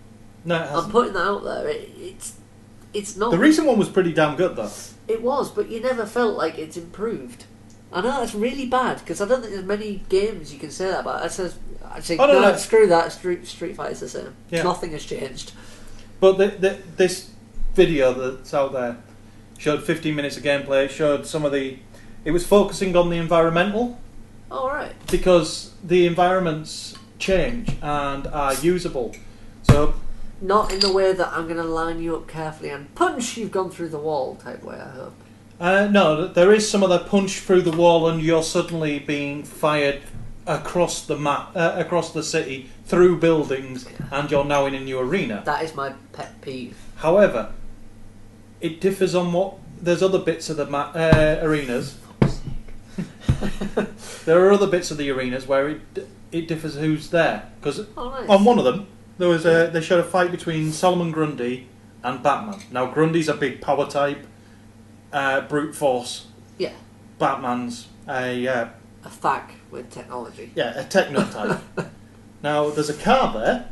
[SPEAKER 1] No, it hasn't.
[SPEAKER 2] I'm putting that out there. It's not...
[SPEAKER 1] The recent one was pretty damn good, though.
[SPEAKER 2] It was, but you never felt like it's improved. I know that's really bad because I don't think there's many games you can say that about. No, screw that. Street Fighter's the same. Yeah. Nothing has changed.
[SPEAKER 1] But this video that's out there showed 15 minutes of gameplay. It showed some of the. It was focusing on the environmental.
[SPEAKER 2] Oh, right.
[SPEAKER 1] Because the environments change and are usable. So.
[SPEAKER 2] Not in the way that I'm going to line you up carefully and punch. You've gone through the wall type way. I hope.
[SPEAKER 1] No, there is some of the punch through the wall and you're suddenly being fired across the map, across the city, through buildings, and you're now in a new arena.
[SPEAKER 2] That is my pet peeve.
[SPEAKER 1] However, it differs on what... There's other bits of the arenas. There are other bits of the arenas where it differs who's there. Because on one of them, there was they showed a fight between Solomon Grundy and Batman. Now, Grundy's a big power type. Brute force.
[SPEAKER 2] Yeah.
[SPEAKER 1] Batman's a
[SPEAKER 2] fag with technology.
[SPEAKER 1] Yeah, a techno type. Now, there's a car there,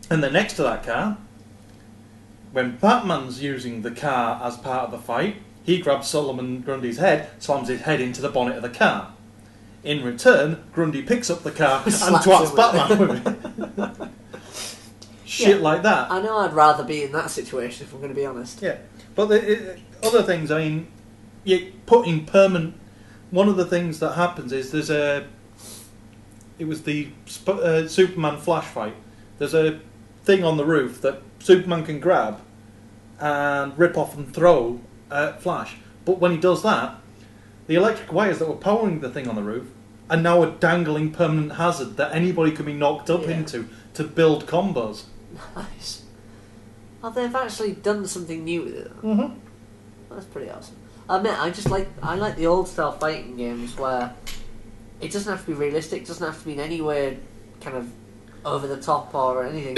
[SPEAKER 1] and then next to that car, when Batman's using the car as part of the fight, he grabs Solomon Grundy's head, slams his head into the bonnet of the car. In return, Grundy picks up the car and twats Batman with it. Shit like that.
[SPEAKER 2] I know I'd rather be in that situation, if I'm going to be honest.
[SPEAKER 1] Yeah. But other things, I mean, you're putting permanent... One of the things that happens is there's a... It was the Superman Flash fight. There's a thing on the roof that Superman can grab and rip off and throw at Flash. But when he does that, the electric wires that were powering the thing on the roof are now a dangling permanent hazard that anybody can be knocked up into to build combos.
[SPEAKER 2] Nice. Oh, they've actually done something new with it.
[SPEAKER 1] Mm-hmm.
[SPEAKER 2] That's pretty awesome. I admit, I like the old style fighting games where it doesn't have to be realistic, it doesn't have to be in any way kind of over the top or anything.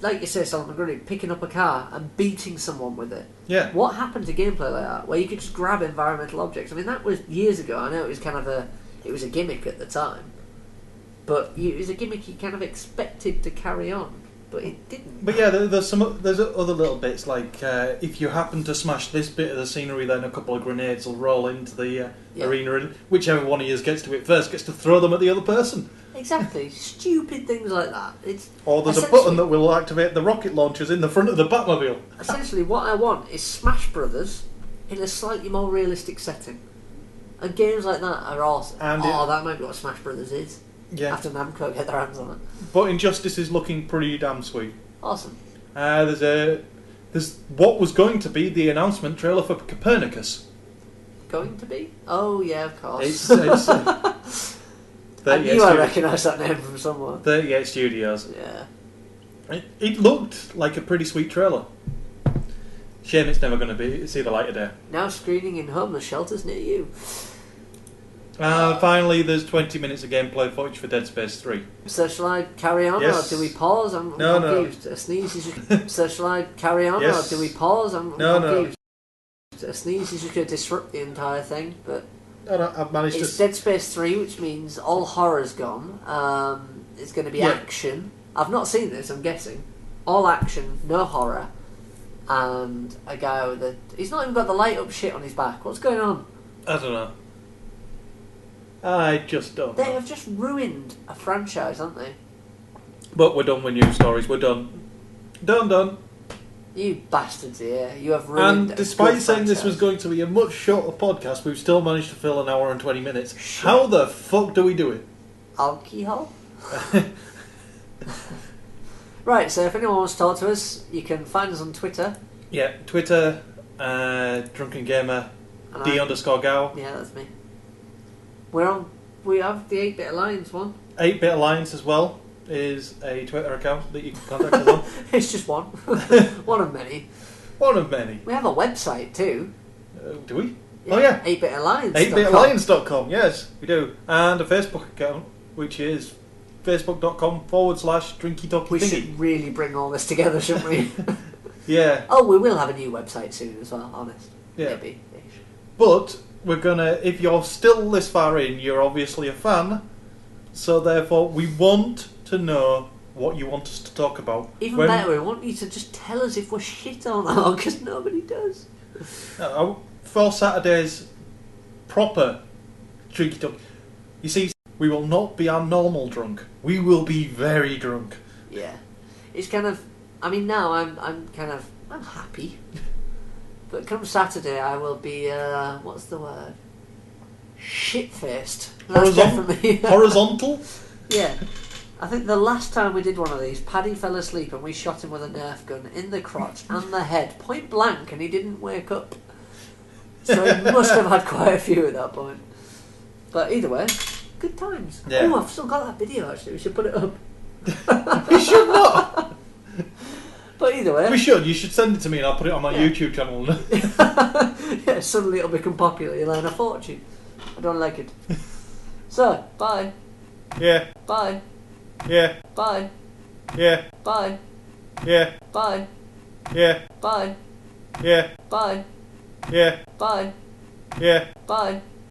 [SPEAKER 2] like you say, Solomon Grundy, picking up a car and beating someone with it.
[SPEAKER 1] Yeah.
[SPEAKER 2] What happened to gameplay like that, where you could just grab environmental objects? I mean, that was years ago. I know it was kind of it was a gimmick at the time, but it was a gimmick you kind of expected to carry on, but it didn't.
[SPEAKER 1] But yeah, there's other little bits, like if you happen to smash this bit of the scenery, then a couple of grenades will roll into the arena, and whichever one of you gets to it first gets to throw them at the other person.
[SPEAKER 2] Exactly, stupid things like that.
[SPEAKER 1] Or there's a button that will activate the rocket launchers in the front of the Batmobile.
[SPEAKER 2] Essentially, what I want is Smash Brothers in a slightly more realistic setting. And games like that are awesome. And that might be what Smash Brothers is.
[SPEAKER 1] Yeah.
[SPEAKER 2] After Namco get their hands on it.
[SPEAKER 1] But Injustice is looking pretty damn sweet.
[SPEAKER 2] Awesome.
[SPEAKER 1] There's what was going to be the announcement trailer for Copernicus.
[SPEAKER 2] Going to be? Oh yeah, of course.
[SPEAKER 1] I
[SPEAKER 2] knew I recognised that name from somewhere.
[SPEAKER 1] 38 Studios.
[SPEAKER 2] Yeah.
[SPEAKER 1] It looked like a pretty sweet trailer. Shame it's never going to see the light of day.
[SPEAKER 2] Now screening in homeless shelters near you.
[SPEAKER 1] Finally, there's 20 minutes of gameplay footage for Dead Space 3.
[SPEAKER 2] So shall I carry on, or do we pause? I'm confused. A sneeze is... So shall I carry on, or do we pause? I'm confused. A sneeze is just going to disrupt the entire thing, but...
[SPEAKER 1] I've managed
[SPEAKER 2] it's Dead Space 3, which means all horror's gone. It's going to be action. I've not seen this, I'm guessing. All action, no horror. And a guy with a... He's not even got the light up shit on his back. What's going on?
[SPEAKER 1] I don't know. I just don't know.
[SPEAKER 2] They have just ruined a franchise, haven't they?
[SPEAKER 1] But we're done with news stories. We're done. Done.
[SPEAKER 2] You bastards, yeah. You have ruined.
[SPEAKER 1] And despite saying this was going to be a much shorter podcast, we've still managed to fill an hour and 20 minutes. Shit. How the fuck do we do it?
[SPEAKER 2] Alcohol? Right, so if anyone wants to talk to us, you can find us on Twitter.
[SPEAKER 1] Yeah, Twitter, DrunkenGamer, D_Gow.
[SPEAKER 2] Yeah, that's me. We have the 8-Bit Alliance one.
[SPEAKER 1] 8-Bit Alliance as well is a Twitter account that you can contact us on.
[SPEAKER 2] It's just one. One of many.
[SPEAKER 1] One of many.
[SPEAKER 2] We have a website too.
[SPEAKER 1] Do we?
[SPEAKER 2] Yeah,
[SPEAKER 1] oh yeah.
[SPEAKER 2] 8-Bit Alliance.
[SPEAKER 1] 8bitalliance.com, yes, we do. And a Facebook account, which is facebook.com/Drinky Talky Thingy.
[SPEAKER 2] We should really bring all this together, shouldn't we?
[SPEAKER 1] Yeah.
[SPEAKER 2] Oh, we will have a new website soon as well, honest.
[SPEAKER 1] Yeah.
[SPEAKER 2] Maybe.
[SPEAKER 1] But we're gonna, if you're still this far in, you're obviously a fan, so therefore we want to know what you want us to talk about.
[SPEAKER 2] Even better, we want you to just tell us if we're shit or not, because nobody does.
[SPEAKER 1] For Saturday's proper Drinky Talk, you see, we will not be our normal drunk. We will be very drunk.
[SPEAKER 2] Yeah. It's kind of, I mean, now I'm happy. But come Saturday, I will be, what's the word? Shit-faced.
[SPEAKER 1] Horizontal?
[SPEAKER 2] Yeah. I think the last time we did one of these, Paddy fell asleep and we shot him with a Nerf gun in the crotch and the head, point blank, and he didn't wake up. So he must have had quite a few at that point. But either way, good times. Yeah. Oh, I've still got that video actually, we should put it up.
[SPEAKER 1] We should not!
[SPEAKER 2] But either way...
[SPEAKER 1] We should. You should send it to me and I'll put it on my YouTube channel.
[SPEAKER 2] Yeah, suddenly it'll become popular. You'll earn a fortune. I don't like it. So, bye.
[SPEAKER 1] Yeah.
[SPEAKER 2] Bye.
[SPEAKER 1] Yeah.
[SPEAKER 2] Bye.
[SPEAKER 1] Yeah.
[SPEAKER 2] Bye.
[SPEAKER 1] Yeah.
[SPEAKER 2] Bye.
[SPEAKER 1] Yeah.
[SPEAKER 2] Bye.
[SPEAKER 1] Yeah.
[SPEAKER 2] Bye.
[SPEAKER 1] Yeah.
[SPEAKER 2] Bye.
[SPEAKER 1] Yeah.
[SPEAKER 2] Bye.